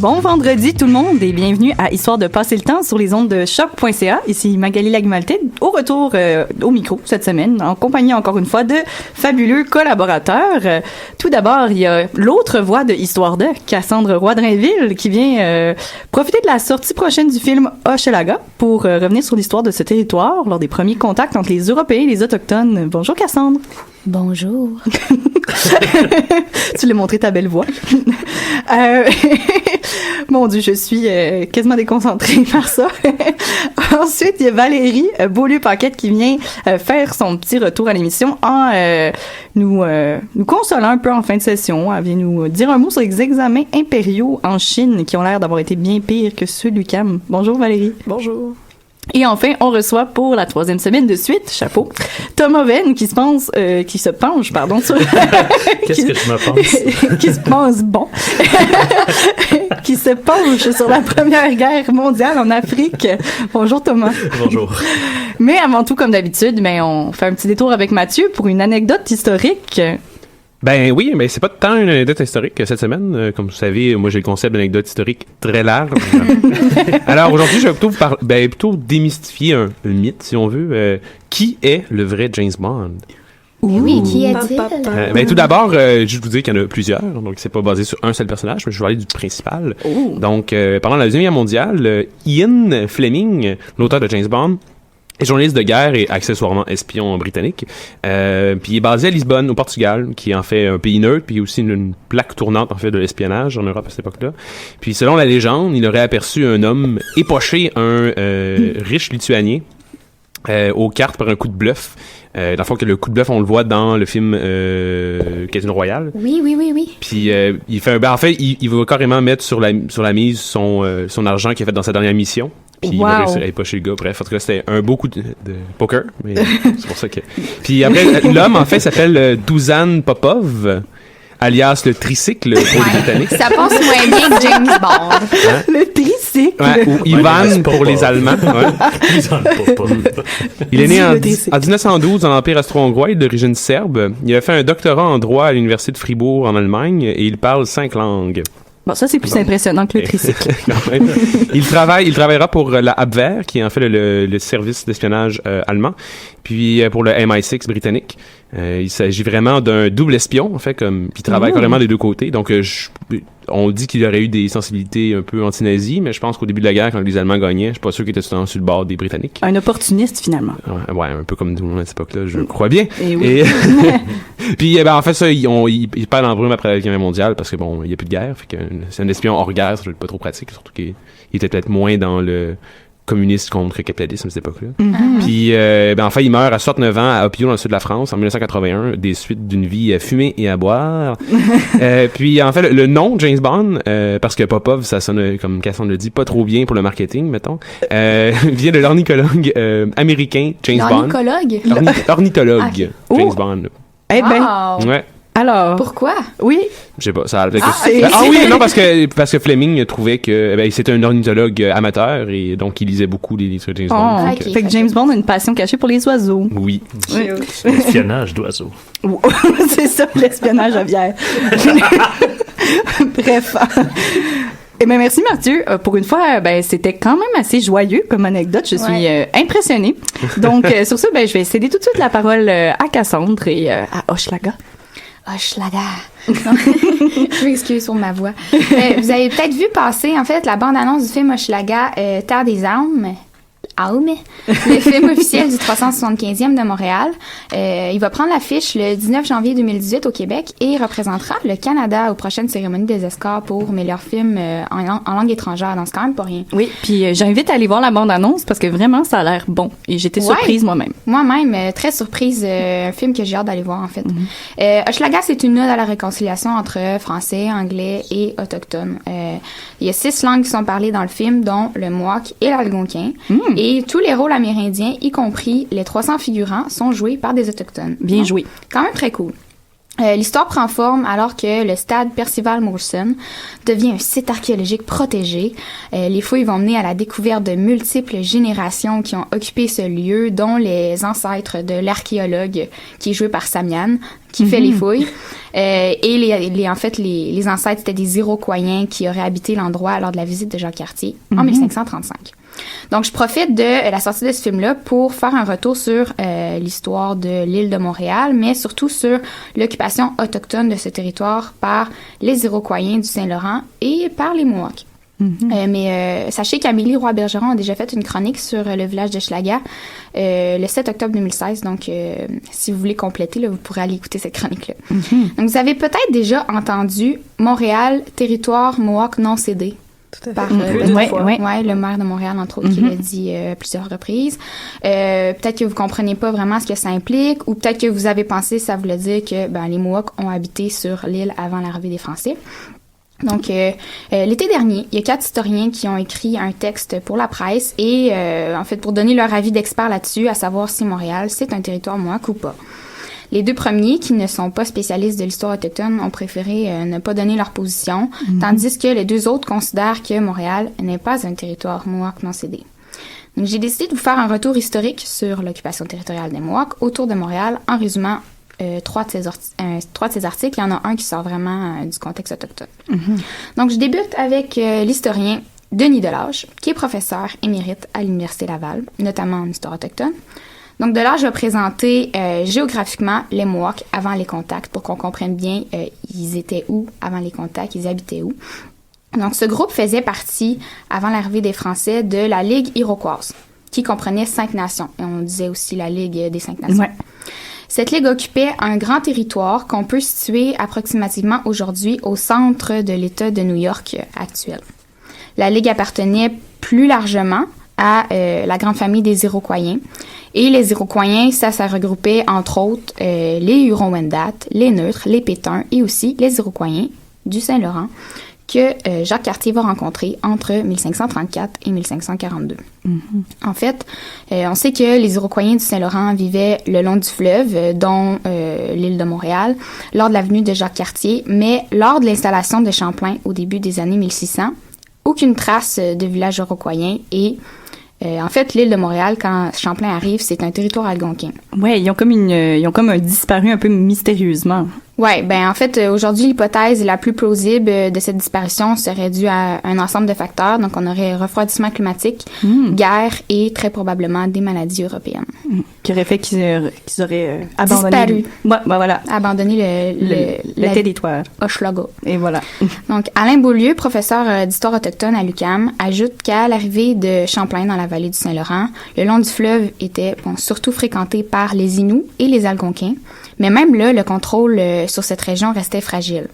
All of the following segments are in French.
Bon vendredi tout le monde et bienvenue à Histoire de passer le temps sur les ondes de choc.ca. Ici Magali Lagumalté, au retour au micro cette semaine, en compagnie encore une fois de fabuleux collaborateurs. Tout d'abord, il y a l'autre voix de Histoire de, Cassandre Roy-Drainville, qui vient profiter de la sortie prochaine du film Hochelaga pour revenir sur l'histoire de ce territoire lors des premiers contacts entre les Européens et les Autochtones. Bonjour Cassandre. Bonjour. Tu l'as montré ta belle voix. Mon Dieu, je suis quasiment déconcentrée par ça. Ensuite, il y a Valérie Beaulieu-Paquette qui vient faire son petit retour à l'émission en nous consolant un peu en fin de session. Elle vient nous dire un mot sur les examens impériaux en Chine qui ont l'air d'avoir été bien pires que ceux de l'UQAM. Bonjour Valérie. Bonjour. Et enfin, on reçoit pour la 3e semaine de suite, chapeau, Thomas Venn qui se penche sur... Qu'est-ce que je me pense? Qui se pense bon. Qui se penche sur la Première Guerre mondiale en Afrique. Bonjour Thomas. Bonjour. Mais avant tout, comme d'habitude, on fait un petit détour avec Mathieu pour une anecdote historique. Ben oui, mais c'est pas tant une anecdote historique cette semaine. Comme vous savez, moi j'ai le concept d'anecdote historique très large. Alors aujourd'hui, je vais plutôt démystifier un mythe, si on veut. Qui est le vrai James Bond? Oui, qui est-il? Tout d'abord, je vous dire qu'il y en a plusieurs, donc c'est pas basé sur un seul personnage, mais je vais parler du principal. Donc, pendant la Deuxième Guerre mondiale, Ian Fleming, l'auteur de James Bond, est journaliste de guerre et accessoirement espion britannique. Puis il est basé à Lisbonne, au Portugal, qui est en fait un pays neutre, puis aussi une plaque tournante en fait de l'espionnage en Europe à cette époque-là. Puis selon la légende, il aurait aperçu un homme épocher un riche lituanien aux cartes par un coup de bluff. Dans le fond, que le coup de bluff, on le voit dans le film Casino Royale. Oui. Puis il fait il va carrément mettre sur la mise son argent qu'il a fait dans sa dernière mission. Puis il va réussir à épocher le gars. Bref, en tout cas, c'était un beau coup de poker. Mais c'est pour ça que... Puis après, l'homme, en fait, s'appelle Dusan Popov, alias le tricycle pour les Britanniques. Ça passe moins bien que James Bond. Hein? Le tricycle. Ouais, ou Ivan pour les Allemands. Ouais. Il est né en 1912 dans l'Empire austro-hongrois, il est d'origine serbe. Il a fait un doctorat en droit à l'Université de Fribourg en Allemagne et il parle 5 langues. Bon, ça, c'est plus impressionnant que le tricycle. Il travaillera pour la Abwehr, qui est en fait le service d'espionnage allemand, puis pour le MI6 britannique. Il s'agit vraiment d'un double espion, en fait, qui travaille carrément des deux côtés. Donc, on dit qu'il aurait eu des sensibilités un peu anti-nazies, mais je pense qu'au début de la guerre, quand les Allemands gagnaient, je suis pas sûr qu'il était sur le bord des Britanniques. Un opportuniste, finalement. Ouais, un peu comme tout le monde à cette époque-là, je crois bien. Et oui. Puis, en fait, ça, il perd en brume après la Deuxième Guerre mondiale, parce que bon, il y a plus de guerre, fait que c'est un espion hors guerre, ça doit être pas trop pratique, surtout qu'il était peut-être moins dans le communiste contre capitalisme à cette époque-là. Puis, enfin, il meurt à 69 ans à Opio, dans le sud de la France, en 1981, des suites d'une vie à fumer et à boire. Puis, en fait, le nom James Bond, parce que Popov, ça sonne, comme Cassandre le dit, pas trop bien pour le marketing, mettons, vient de l'ornithologue américain James Bond. Ornithologue James Bond. Eh ben, ouais. Alors. Pourquoi? Oui. Je sais pas, ça a oui, non, parce que Fleming trouvait que c'était un ornithologue amateur et donc il lisait beaucoup les livres de James Bond. Okay. Fait que James Bond a une passion cachée pour les oiseaux. Oui. L'espionnage d'oiseaux. C'est ça, l'espionnage aviaire. Bref. Eh bien, merci Mathieu. Pour une fois, c'était quand même assez joyeux comme anecdote. Je suis impressionnée. Donc, sur ça, je vais céder tout de suite la parole à Cassandre et à Hochelaga. Hochelaga. Je m'excuse pour ma voix. Vous avez peut-être vu passer, en fait, la bande-annonce du film Hochelaga, Terre des Almes, le film officiel du 375e de Montréal. Il va prendre l'affiche le 19 janvier 2018 au Québec et représentera le Canada aux prochaines cérémonies des Oscars pour meilleur film en langue étrangère. Donc, c'est quand même pas rien. Oui, puis j'invite à aller voir la bande-annonce parce que vraiment, ça a l'air bon. Et j'étais surprise moi-même. Moi-même, très surprise. Un film que j'ai hâte d'aller voir, en fait. Hochelaga, c'est une ode à la réconciliation entre français, anglais et autochtones. Il y a 6 langues qui sont parlées dans le film, dont le Mohawk et l'Algonquin. Et tous les rôles amérindiens, y compris les 300 figurants, sont joués par des Autochtones. Bien joué. Quand même très cool. L'histoire prend forme alors que le stade Percival Molson devient un site archéologique protégé. Les fouilles vont mener à la découverte de multiples générations qui ont occupé ce lieu, dont les ancêtres de l'archéologue qui est joué par Samian, qui fait les fouilles. Et les ancêtres, c'était des Iroquoiens qui auraient habité l'endroit lors de la visite de Jacques Cartier en 1535. Donc, je profite de la sortie de ce film-là pour faire un retour sur l'histoire de l'île de Montréal, mais surtout sur l'occupation autochtone de ce territoire par les Iroquoiens du Saint-Laurent et par les Mohawks. Sachez qu'Amélie Roy-Bergeron a déjà fait une chronique sur le village de Schlaga le 7 octobre 2016. Donc, si vous voulez compléter, là, vous pourrez aller écouter cette chronique-là. Donc, vous avez peut-être déjà entendu Montréal, territoire Mohawk non cédé. Tout à fait. Par le maire de Montréal, entre autres, qui l'a dit plusieurs reprises. Peut-être que vous comprenez pas vraiment ce que ça implique, ou peut-être que vous avez pensé que ça voulait dire que les Mohawks ont habité sur l'île avant l'arrivée des Français. Donc, l'été dernier, il y a 4 historiens qui ont écrit un texte pour la presse et, en fait, pour donner leur avis d'experts là-dessus, à savoir si Montréal, c'est un territoire Mohawk ou pas. Les 2 premiers, qui ne sont pas spécialistes de l'histoire autochtone, ont préféré ne pas donner leur position, tandis que les 2 autres considèrent que Montréal n'est pas un territoire Mohawk non cédé. Donc, j'ai décidé de vous faire un retour historique sur l'occupation territoriale des Mohawks autour de Montréal en résumant 3 de ces articles. Il y en a un qui sort vraiment du contexte autochtone. Donc, je débute avec l'historien Denis Delage, qui est professeur émérite à l'Université Laval, notamment en histoire autochtone. Donc, Delage va présenter géographiquement les Mohawks avant les contacts pour qu'on comprenne bien ils étaient où avant les contacts, ils habitaient où. Donc, ce groupe faisait partie, avant l'arrivée des Français, de la Ligue iroquoise, qui comprenait 5 nations. Et on disait aussi la Ligue des 5 nations. Ouais. Cette ligue occupait un grand territoire qu'on peut situer approximativement aujourd'hui au centre de l'État de New York actuel. La ligue appartenait plus largement à la grande famille des Iroquoiens. Et les Iroquoiens, ça regroupait entre autres les Hurons-Wendat, les Neutres, les Pétuns et aussi les Iroquoiens du Saint-Laurent que Jacques Cartier va rencontrer entre 1534 et 1542. En fait, on sait que les Iroquoiens du Saint-Laurent vivaient le long du fleuve, dont l'île de Montréal, lors de la venue de Jacques Cartier, mais lors de l'installation de Champlain au début des années 1600, aucune trace de village iroquoien et en fait, l'île de Montréal, quand Champlain arrive, c'est un territoire algonquin. Ouais, ils ont comme disparu un peu mystérieusement. Ouais, en fait, aujourd'hui, l'hypothèse la plus plausible de cette disparition serait due à un ensemble de facteurs. Donc, on aurait refroidissement climatique, guerre et très probablement des maladies européennes. Qui aurait fait qu'ils auraient abandonné. Disparu. Voilà. Abandonné le territoire. Hochelaga. Et voilà. Donc, Alain Beaulieu, professeur d'histoire autochtone à l'UQAM, ajoute qu'à l'arrivée de Champlain dans la vallée du Saint-Laurent, le long du fleuve était surtout fréquenté par les Inuits et les Algonquins. Mais même là, le contrôle sur cette région restait fragile.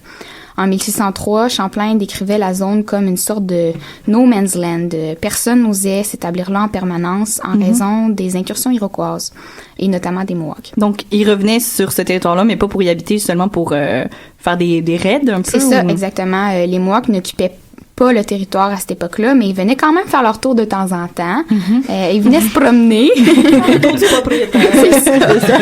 En 1603, Champlain décrivait la zone comme une sorte de no man's land. Personne n'osait s'établir là en permanence en raison des incursions iroquoises, et notamment des Mohawks. Donc, ils revenaient sur ce territoire-là, mais pas pour y habiter, seulement pour faire des raids un peu? C'est ça, exactement. Les Mohawks n'occupaient pas le territoire à cette époque-là, mais ils venaient quand même faire leur tour de temps en temps. Ils venaient se promener. C'est ça.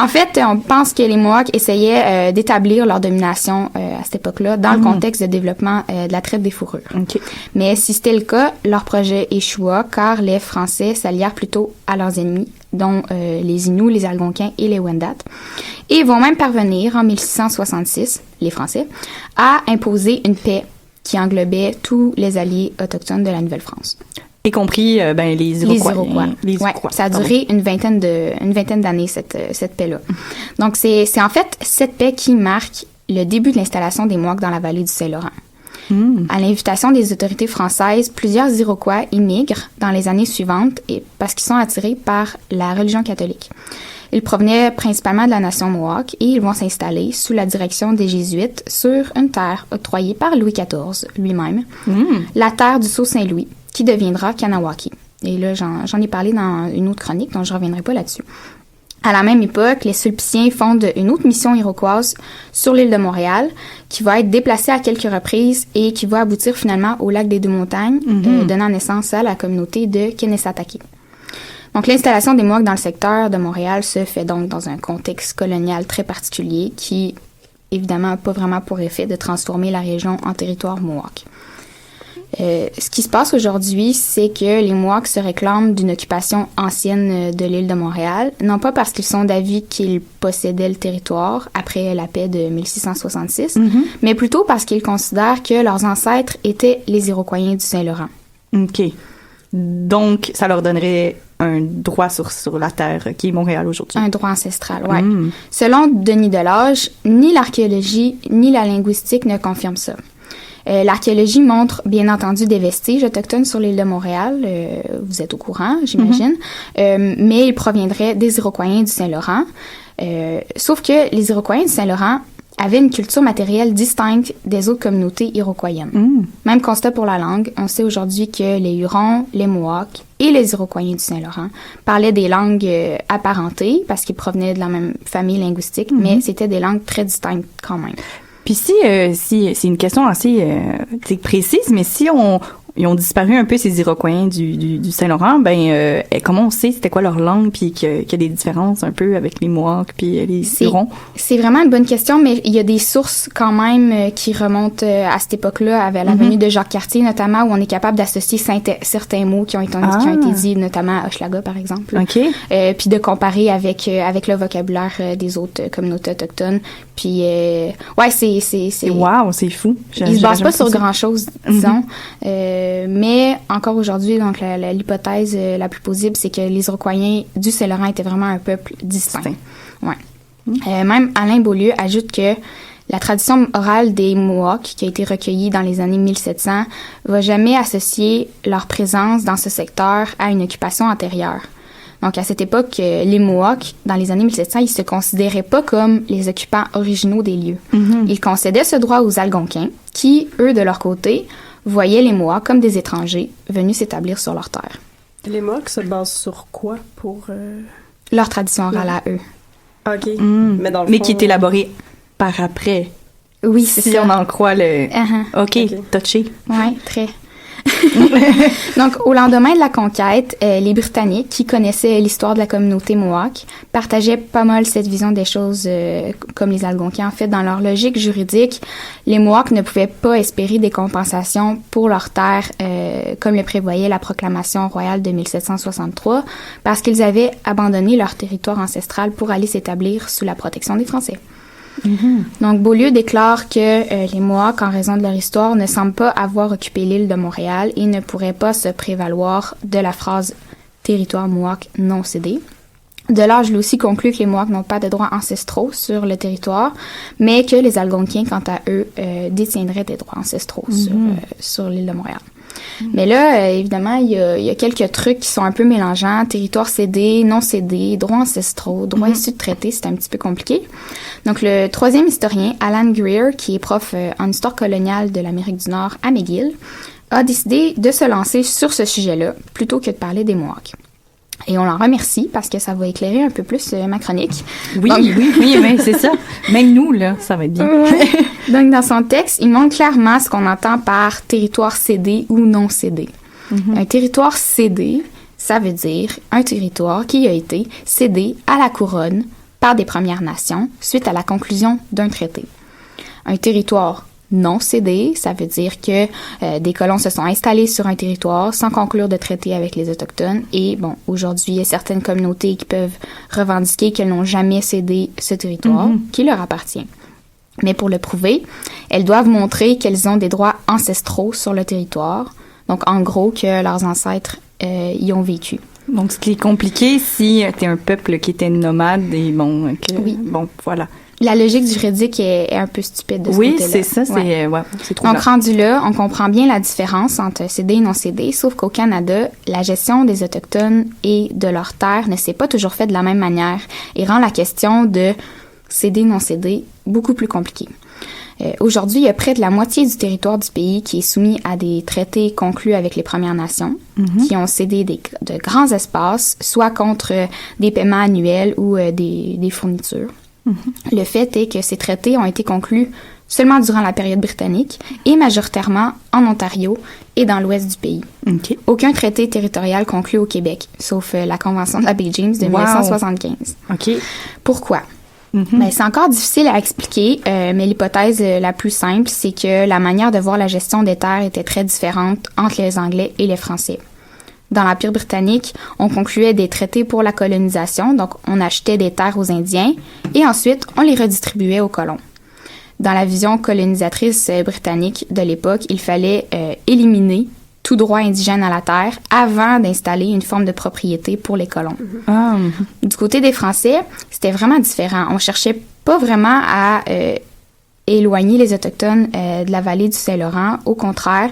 En fait, on pense que les Mohawks essayaient d'établir leur domination à cette époque-là dans le contexte de développement de la traite des fourrures. Okay. Mais si c'était le cas, leur projet échoua car les Français s'allièrent plutôt à leurs ennemis, dont les Inuits, les Algonquins et les Wendat, et vont même parvenir en 1666, les Français, à imposer une paix qui englobait tous les alliés autochtones de la Nouvelle-France. Y compris les Iroquois. Les Iroquois. Ça a duré une vingtaine d'années, cette paix-là. Donc, c'est en fait cette paix qui marque le début de l'installation des Mohawks dans la vallée du Saint-Laurent. À l'invitation des autorités françaises, plusieurs Iroquois immigrent dans les années suivantes parce qu'ils sont attirés par la religion catholique. Ils provenaient principalement de la nation Mohawk et ils vont s'installer sous la direction des Jésuites sur une terre octroyée par Louis XIV lui-même, la terre du Sault-Saint-Louis, qui deviendra Kanawake. Et là, j'en ai parlé dans une autre chronique, donc je ne reviendrai pas là-dessus. À la même époque, les Sulpiciens fondent une autre mission iroquoise sur l'île de Montréal, qui va être déplacée à quelques reprises et qui va aboutir finalement au lac des Deux-Montagnes, donnant naissance à la communauté de Kennesatakee. Donc, l'installation des Mohawks dans le secteur de Montréal se fait donc dans un contexte colonial très particulier qui, évidemment, n'a pas vraiment pour effet de transformer la région en territoire Mohawk. Ce qui se passe aujourd'hui, c'est que les Mohawks se réclament d'une occupation ancienne de l'île de Montréal, non pas parce qu'ils sont d'avis qu'ils possédaient le territoire après la paix de 1666, mais plutôt parce qu'ils considèrent que leurs ancêtres étaient les Iroquois du Saint-Laurent. OK. Donc, ça leur donnerait un droit sur la terre qui est Montréal aujourd'hui. Un droit ancestral, oui. Selon Denis Delage, ni l'archéologie ni la linguistique ne confirment ça. L'archéologie montre, bien entendu, des vestiges autochtones sur l'île de Montréal. Vous êtes au courant, j'imagine. Mais ils proviendraient des Iroquois du Saint-Laurent. Sauf que les Iroquois du Saint-Laurent avaient une culture matérielle distincte des autres communautés iroquoiennes. Même constat pour la langue. On sait aujourd'hui que les Hurons, les Mohawks et les Iroquois du Saint-Laurent parlaient des langues apparentées parce qu'ils provenaient de la même famille linguistique, mais c'était des langues très distinctes quand même. Puis si c'est une question assez précise, mais si ils ont disparu un peu ces Iroquois du Saint-Laurent, ben comment on sait c'était quoi leur langue puis qu'il y a des différences un peu avec les Mohawks puis les Hurons? C'est vraiment une bonne question, mais il y a des sources quand même qui remontent à cette époque-là, avec la venue de Jacques Cartier notamment, où on est capable d'associer certains mots qui ont été dits, notamment à Hochelaga par exemple. OK. Puis de comparer avec le vocabulaire des autres communautés autochtones. Puis ouais, c'est wow, c'est fou. Ils se basent pas sur grand-chose, disons. Mais encore aujourd'hui, donc l'hypothèse la plus plausible, c'est que les Iroquois du Saint-Laurent étaient vraiment un peuple distinct. Ouais. Même Alain Beaulieu ajoute que la tradition orale des Mohawks, qui a été recueillie dans les années 1700, va jamais associer leur présence dans ce secteur à une occupation antérieure. Donc, à cette époque, les Mohawks, dans les années 1700, ils se considéraient pas comme les occupants originaux des lieux. Ils concédaient ce droit aux Algonquins, qui, eux, de leur côté, voyaient les Mohawks comme des étrangers venus s'établir sur leur terre. Les Mohawks se basent sur quoi pour... Leur tradition orale à eux. OK. Mais dans le mais fond... qui est élaborée par après. Oui, c'est ça. Si on en croit le... OK, touché. Oui, très... Donc, au lendemain de la conquête, les Britanniques, qui connaissaient l'histoire de la communauté Mohawk, partageaient pas mal cette vision des choses comme les Algonquins. En fait, dans leur logique juridique, les Mohawks ne pouvaient pas espérer des compensations pour leurs terres, comme le prévoyait la proclamation royale de 1763, parce qu'ils avaient abandonné leur territoire ancestral pour aller s'établir sous la protection des Français. Donc, Beaulieu déclare que les Mohawks, en raison de leur histoire, ne semblent pas avoir occupé l'île de Montréal et ne pourraient pas se prévaloir de la phrase « territoire Mohawk non cédé ». Delage, lui aussi, conclut que les Mohawks n'ont pas de droits ancestraux sur le territoire, mais que les Algonquins, quant à eux, détiendraient des droits ancestraux sur l'île de Montréal. Mais là, évidemment, il y a quelques trucs qui sont un peu mélangeants. Territoire cédé, non cédé, droits ancestraux, droits issus de traités, c'est un petit peu compliqué. Donc, le troisième historien, Alan Greer, qui est prof en histoire coloniale de l'Amérique du Nord à McGill, a décidé de se lancer sur ce sujet-là plutôt que de parler des Mohawks. Et on l'en remercie parce que ça va éclairer un peu plus ma chronique. Oui, donc, oui, mais c'est ça. Même nous, là, ça va être bien. Ouais. Donc, dans son texte, il montre clairement ce qu'on entend par territoire cédé ou non cédé. Un territoire cédé, ça veut dire un territoire qui a été cédé à la couronne par des Premières Nations suite à la conclusion d'un traité. Un territoire non cédé, ça veut dire que des colons se sont installés sur un territoire sans conclure de traité avec les Autochtones. Et bon, aujourd'hui, il y a certaines communautés qui peuvent revendiquer qu'elles n'ont jamais cédé ce territoire qui leur appartient. Mais pour le prouver, elles doivent montrer qu'elles ont des droits ancestraux sur le territoire. Donc, en gros, que leurs ancêtres y ont vécu. Donc, ce qui est compliqué si t'es un peuple qui était nomade et bon, bon, voilà. La logique juridique est un peu stupide de ce côté-là. Oui, c'est ça, c'est trop Donc, rendu là, on comprend bien la différence entre cédé et non cédé, sauf qu'au Canada, la gestion des Autochtones et de leurs terres ne s'est pas toujours faite de la même manière et rend la question de cédé-non cédé beaucoup plus compliquée. Aujourd'hui, il y a près de la moitié du territoire du pays qui est soumis à des traités conclus avec les Premières Nations, qui ont cédé de grands espaces, soit contre des paiements annuels ou des fournitures. Le fait est que ces traités ont été conclus seulement durant la période britannique et majoritairement en Ontario et dans l'ouest du pays. OK. Aucun traité territorial conclu au Québec, sauf la Convention de la baie James de 1975. OK. Pourquoi? Ben, c'est encore difficile à expliquer, mais l'hypothèse la plus simple, c'est que la manière de voir la gestion des terres était très différente entre les Anglais et les Français. Dans l'Empire britannique, on concluait des traités pour la colonisation, donc on achetait des terres aux Indiens et ensuite on les redistribuait aux colons. Dans la vision colonisatrice britannique de l'époque, il fallait éliminer tout droit indigène à la terre avant d'installer une forme de propriété pour les colons. Du côté des Français, c'était vraiment différent. On cherchait pas vraiment à éloigner les Autochtones de la vallée du Saint-Laurent. Au contraire,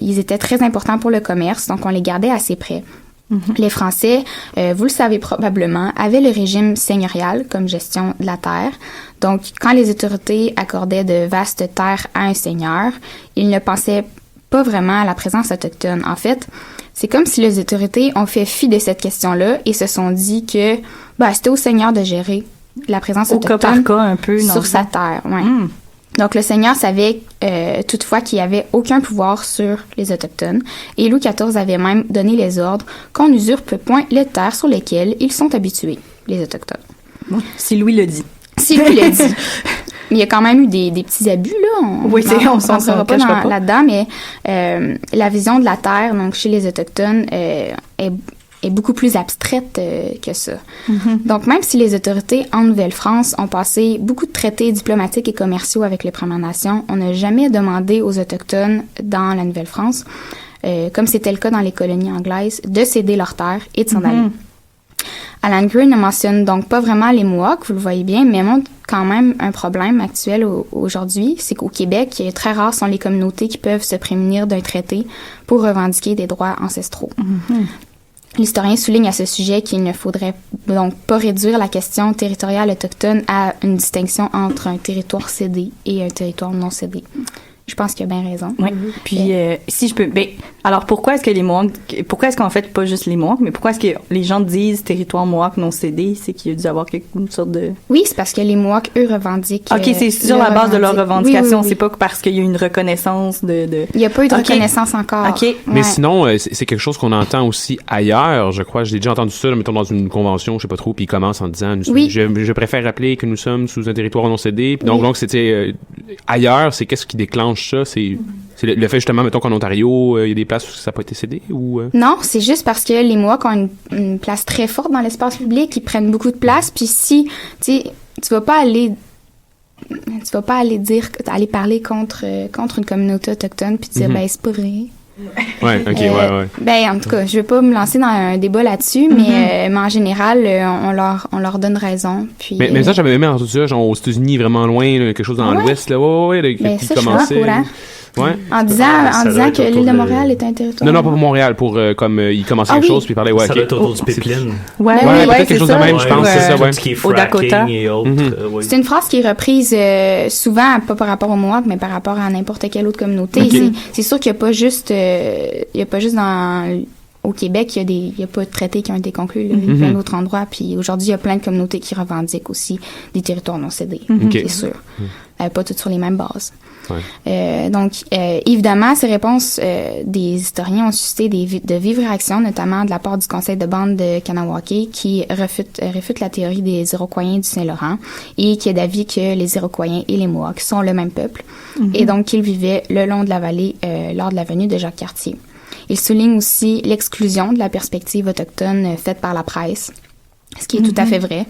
ils étaient très importants pour le commerce, donc on les gardait assez près. Les Français, vous le savez probablement, avaient le régime seigneurial comme gestion de la terre. Donc, quand les autorités accordaient de vastes terres à un seigneur, ils ne pensaient pas vraiment à la présence autochtone. En fait, c'est comme si les autorités ont fait fi de cette question-là et se sont dit que c'était au seigneur de gérer la présence autochtone cas par cas, un peu, sur sa terre. Ouais. Donc, le seigneur savait toutefois qu'il n'y avait aucun pouvoir sur les Autochtones et Louis XIV avait même donné les ordres qu'on n'usurpe point les terres sur lesquelles ils sont habitués, les Autochtones. Si Louis le dit. Si Louis le dit. Il y a quand même eu des petits abus, là. On s'en sera pas là-dedans, mais la vision de la terre, donc chez les Autochtones, est beaucoup plus abstraite que ça. Donc, même si les autorités en Nouvelle-France ont passé beaucoup de traités diplomatiques et commerciaux avec les Premières Nations, on n'a jamais demandé aux Autochtones dans la Nouvelle-France, comme c'était le cas dans les colonies anglaises, de céder leurs terres et de s'en aller. Alan Gray ne mentionne donc pas vraiment les Mohawks, vous le voyez bien, mais montre quand même un problème actuel aujourd'hui, c'est qu'au Québec, très rares sont les communautés qui peuvent se prémunir d'un traité pour revendiquer des droits ancestraux. L'historien souligne à ce sujet qu'il ne faudrait donc pas réduire la question territoriale autochtone à une distinction entre un territoire cédé et un territoire non cédé. Je pense qu'il a bien raison. Oui. Puis, si je peux... alors, pourquoi est-ce qu'en fait, pas juste les Mohawks, mais pourquoi est-ce que les gens disent territoire Mohawk non cédé? C'est qu'il y a dû avoir une sorte de... Oui, c'est parce que les Mohawks, eux, revendiquent... OK, c'est sur la base de leur revendication. Oui. C'est pas parce qu'il y a une reconnaissance de... Il n'y a pas eu de reconnaissance encore. OK. Mais sinon, c'est quelque chose qu'on entend aussi ailleurs. Je crois, j'ai déjà entendu ça, mettons, dans une convention, je sais pas trop, puis ils commencent en disant... Je préfère rappeler que nous sommes sous un territoire non cédé. Puis donc, c'était... ailleurs, c'est qu'est-ce qui déclenche ça? C'est le fait, justement, mettons qu'en Ontario, il y a des places où ça n'a pas été cédé? Ou Non, c'est juste parce que les Mohawks ont une place très forte dans l'espace public, ils prennent beaucoup de place, puis si, tu vas pas aller aller parler contre une communauté autochtone puis dire, c'est pas vrai. Ouais, OK, ouais. En tout cas, je vais pas me lancer dans un débat là-dessus, mais en général, on leur donne raison. Puis, mais ça, j'avais même entendu ça, genre aux États-Unis, vraiment loin, quelque chose dans l'Ouest, là, qui commençait. Ouais. En disant que l'île de Montréal est un territoire. Non, pas pour Montréal, pour comme il commençait quelque chose, puis il parlait, ça doit être autour du pipeline. Ouais, peut-être quelque chose de même, je pense, c'est ça, ouais. Tout ce qui est fracking et autres. C'est une phrase qui est reprise souvent, pas par rapport aux Mohawks, mais par rapport à n'importe quelle autre communauté. Okay. C'est sûr qu'il y a pas juste au Québec, il y a pas de traités qui ont été conclus, il y a plein d'autres endroits, puis aujourd'hui, il y a plein de communautés qui revendiquent aussi des territoires non cédés, c'est sûr. Pas toutes sur les mêmes bases. Ouais. Donc, évidemment, ces réponses des historiens ont suscité de vives réactions, notamment de la part du conseil de bande de Kanawake, qui refute la théorie des Iroquois du Saint-Laurent et qui est d'avis que les Iroquois et les Mohawks sont le même peuple et donc qu'ils vivaient le long de la vallée lors de la venue de Jacques Cartier. Il souligne aussi l'exclusion de la perspective autochtone faite par la presse, ce qui est tout à fait vrai,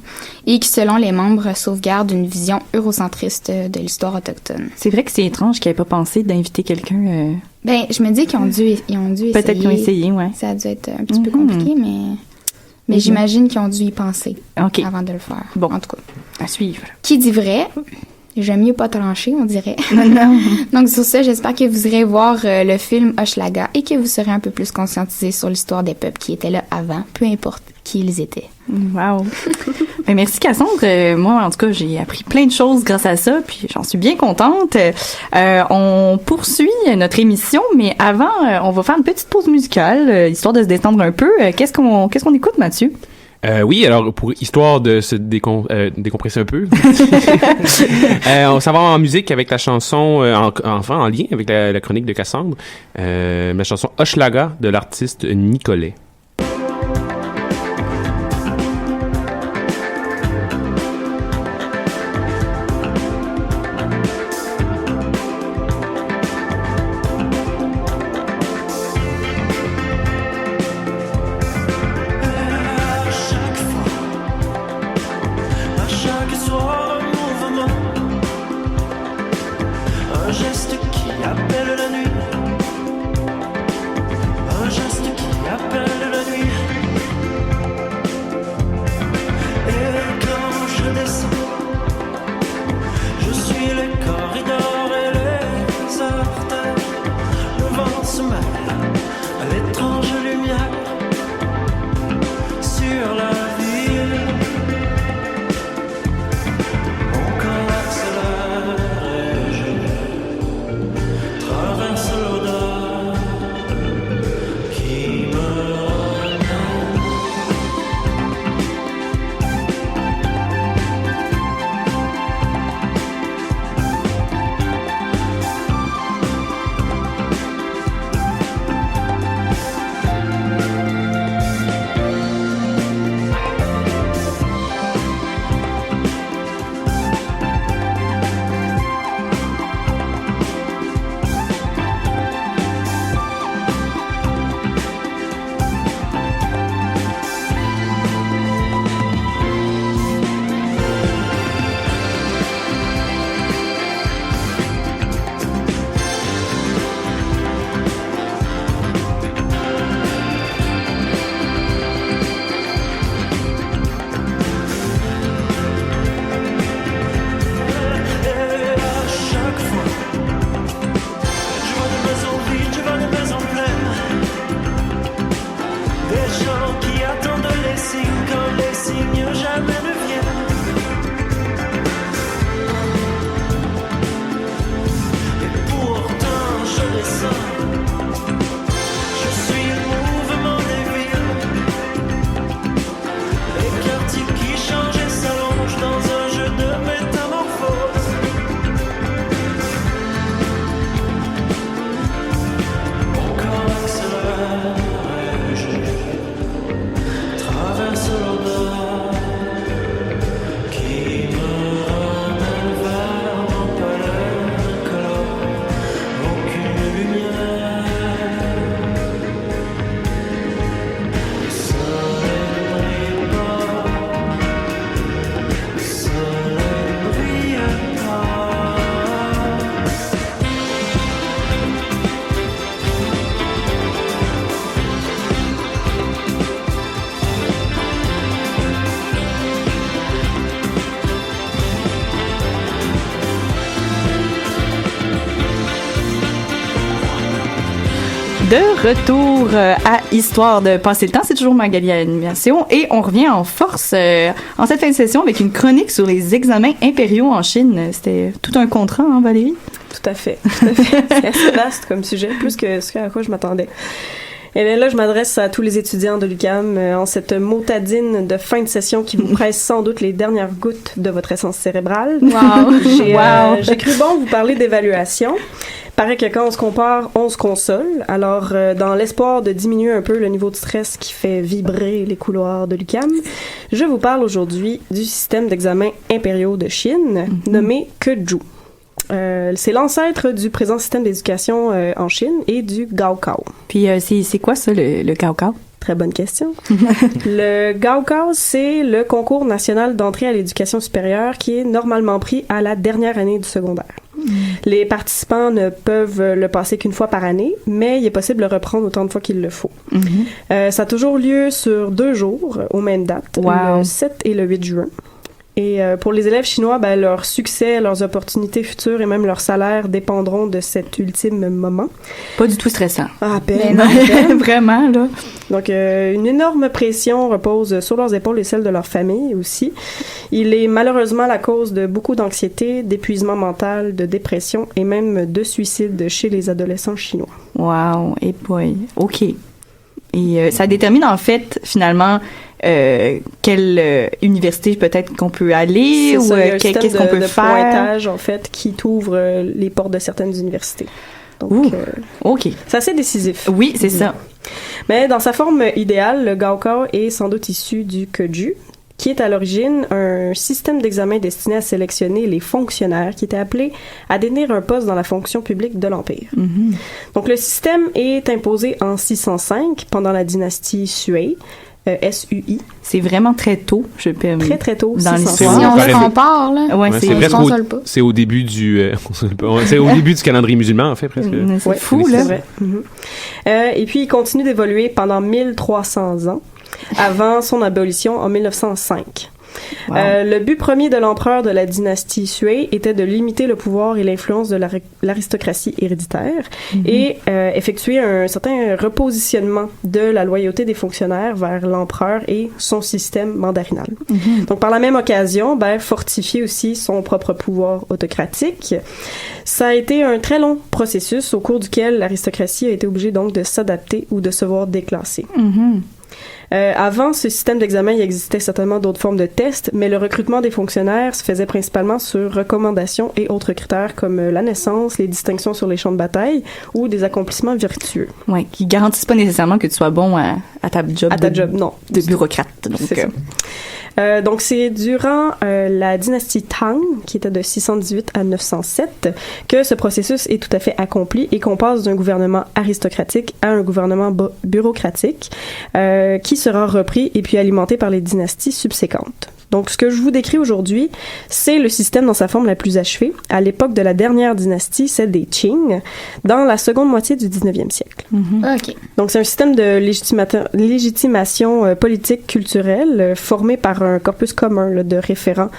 et qui, selon les membres, sauvegarde une vision eurocentriste de l'histoire autochtone. C'est vrai que c'est étrange qu'ils n'aient pas pensé d'inviter quelqu'un... je me dis qu'ils ont dû essayer. Peut-être qu'ils ont essayé, ouais. Ça a dû être un petit peu compliqué, mais j'imagine qu'ils ont dû y penser avant de le faire. Bon. En tout cas. À suivre. Qui dit vrai? J'aime mieux pas trancher, on dirait. Non. Donc, sur ça, j'espère que vous irez voir le film Hochelaga et que vous serez un peu plus conscientisés sur l'histoire des peuples qui étaient là avant, peu importe qui ils étaient. Wow. Merci Cassandre. Moi, en tout cas, j'ai appris plein de choses grâce à ça, puis j'en suis bien contente. On poursuit notre émission, mais avant, on va faire une petite pause musicale, histoire de se détendre un peu. Qu'est-ce qu'on écoute, Mathieu? Oui, alors pour histoire de se décompresser un peu, on s'en va en musique avec la chanson, en lien avec la chronique de Cassandre, la chanson Hochelaga de l'artiste Nicolet. De retour à Histoire de passer le temps, c'est toujours Magali à l'animation et on revient en force en cette fin de session avec une chronique sur les examens impériaux en Chine. C'était tout un contrat, hein, Valérie? Tout à fait. C'est assez vaste comme sujet, plus que ce à quoi je m'attendais. Et bien là, je m'adresse à tous les étudiants de l'UQAM en cette motadine de fin de session qui vous presse sans doute les dernières gouttes de votre essence cérébrale. Wow! J'ai cru bon vous parler d'évaluation. Paraît que quand on se compare, on se console. Alors, dans l'espoir de diminuer un peu le niveau de stress qui fait vibrer les couloirs de l'UQAM, je vous parle aujourd'hui du système d'examen impériaux de Chine, nommé Keju. C'est l'ancêtre du présent système d'éducation en Chine et du Gaokao. Puis, c'est quoi ça, le Gaokao? Très bonne question. Le Gaokao, c'est le concours national d'entrée à l'éducation supérieure qui est normalement pris à la dernière année du secondaire. Les participants ne peuvent le passer qu'une fois par année, mais il est possible de le reprendre autant de fois qu'il le faut. Ça a toujours lieu sur 2 jours, aux mêmes dates, le 7 et le 8 juin. Et pour les élèves chinois, ben, leur succès, leurs opportunités futures et même leur salaire dépendront de cet ultime moment. Pas du tout stressant. À peine. Vraiment, là. Donc, une énorme pression repose sur leurs épaules et celle de leur famille aussi. Il est malheureusement la cause de beaucoup d'anxiété, d'épuisement mental, de dépression et même de suicide chez les adolescents chinois. Wow, et boy. OK. Et ça détermine en fait, finalement, quelle université peut-être qu'on peut aller, ou qu'est-ce qu'on peut faire. Pointage, en fait, qui t'ouvre les portes de certaines universités. Donc, OK. C'est assez décisif. Oui, c'est ça. Mais dans sa forme idéale, le Gaokao est sans doute issu du Keju, qui est à l'origine un système d'examen destiné à sélectionner les fonctionnaires qui étaient appelés à détenir un poste dans la fonction publique de l'Empire. Mm-hmm. Donc, le système est imposé en 605 pendant la dynastie Sui, S-U-I. C'est vraiment très tôt, je peux. Très, très tôt. Dans l'histoire. Si on se compare, là. Ouais, c'est presque c'est au début du c'est au début du calendrier musulman, en fait, presque. C'est fou, là. C'est vrai. Et puis, il continue d'évoluer pendant 1300 ans, avant son abolition en 1905. Wow. Le but premier de l'empereur de la dynastie Sui était de limiter le pouvoir et l'influence de l'aristocratie héréditaire et effectuer un certain repositionnement de la loyauté des fonctionnaires vers l'empereur et son système mandarinal. Donc, par la même occasion, fortifier aussi son propre pouvoir autocratique. Ça a été un très long processus au cours duquel l'aristocratie a été obligée donc de s'adapter ou de se voir déclassée. Avant ce système d'examen, il existait certainement d'autres formes de tests, mais le recrutement des fonctionnaires se faisait principalement sur recommandation et autres critères comme la naissance, les distinctions sur les champs de bataille ou des accomplissements vertueux. Oui, qui garantissent pas nécessairement que tu sois bon à ta job. Non. De bureaucrate. Donc, c'est ça. Donc, c'est durant la dynastie Tang, qui était de 618 à 907, que ce processus est tout à fait accompli et qu'on passe d'un gouvernement aristocratique à un gouvernement bureaucratique qui sera repris et puis alimenté par les dynasties subséquentes. Donc, ce que je vous décris aujourd'hui, c'est le système dans sa forme la plus achevée. À l'époque de la dernière dynastie, celle des Qing, dans la seconde moitié du 19e siècle. OK. Donc, c'est un système de légitimation politique culturelle formé par un corpus commun là, de référents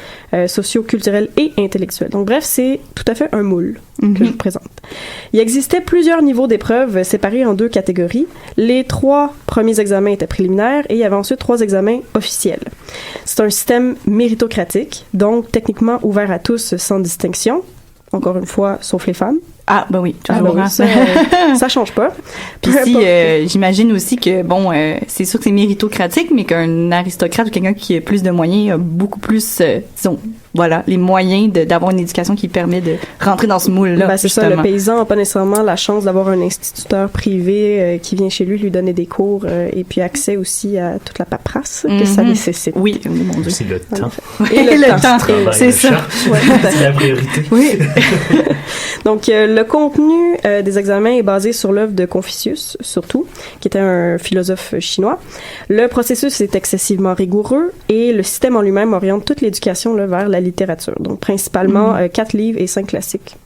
socio-culturels et intellectuels. Donc, bref, c'est tout à fait un moule que je vous présente. Il existait plusieurs niveaux d'épreuves séparés en deux catégories. Les 3 premiers examens étaient préliminaires et il y avait ensuite 3 examens officiels. C'est un système méritocratique, donc techniquement ouvert à tous sans distinction, encore une fois, sauf les femmes. Ah, ben oui, toujours. Ça change pas. Puis si, j'imagine aussi que, bon, c'est sûr que c'est méritocratique, mais qu'un aristocrate ou quelqu'un qui a plus de moyens a beaucoup plus, disons, voilà, les moyens d'avoir une éducation qui permet de rentrer dans ce moule-là. C'est ça, le paysan n'a pas nécessairement la chance d'avoir un instituteur privé qui vient chez lui donner des cours et puis accès aussi à toute la paperasse que ça nécessite. Oui, mon Dieu. C'est le temps. Et le temps, c'est ça. C'est la priorité. Oui. Donc, le contenu des examens est basé sur l'œuvre de Confucius, surtout, qui était un philosophe chinois. Le processus est excessivement rigoureux et le système en lui-même oriente toute l'éducation là, vers la littérature. Donc, principalement 4 livres et 5 classiques.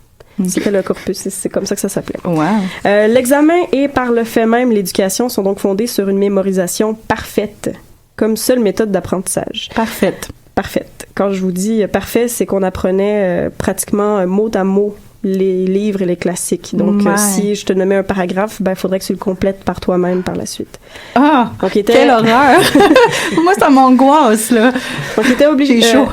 C'était le corpus, c'est comme ça que ça s'appelait. Wow. L'examen et par le fait même l'éducation sont donc fondés sur une mémorisation parfaite comme seule méthode d'apprentissage. Parfaite. Quand je vous dis parfait, c'est qu'on apprenait pratiquement mot à mot les livres et les classiques. Donc, si je te nommais un paragraphe, il faudrait que tu le complètes par toi-même par la suite. Ah! Donc, quelle horreur! Moi, ça m'angoisse, là. Donc, il était obligé... J'ai chaud.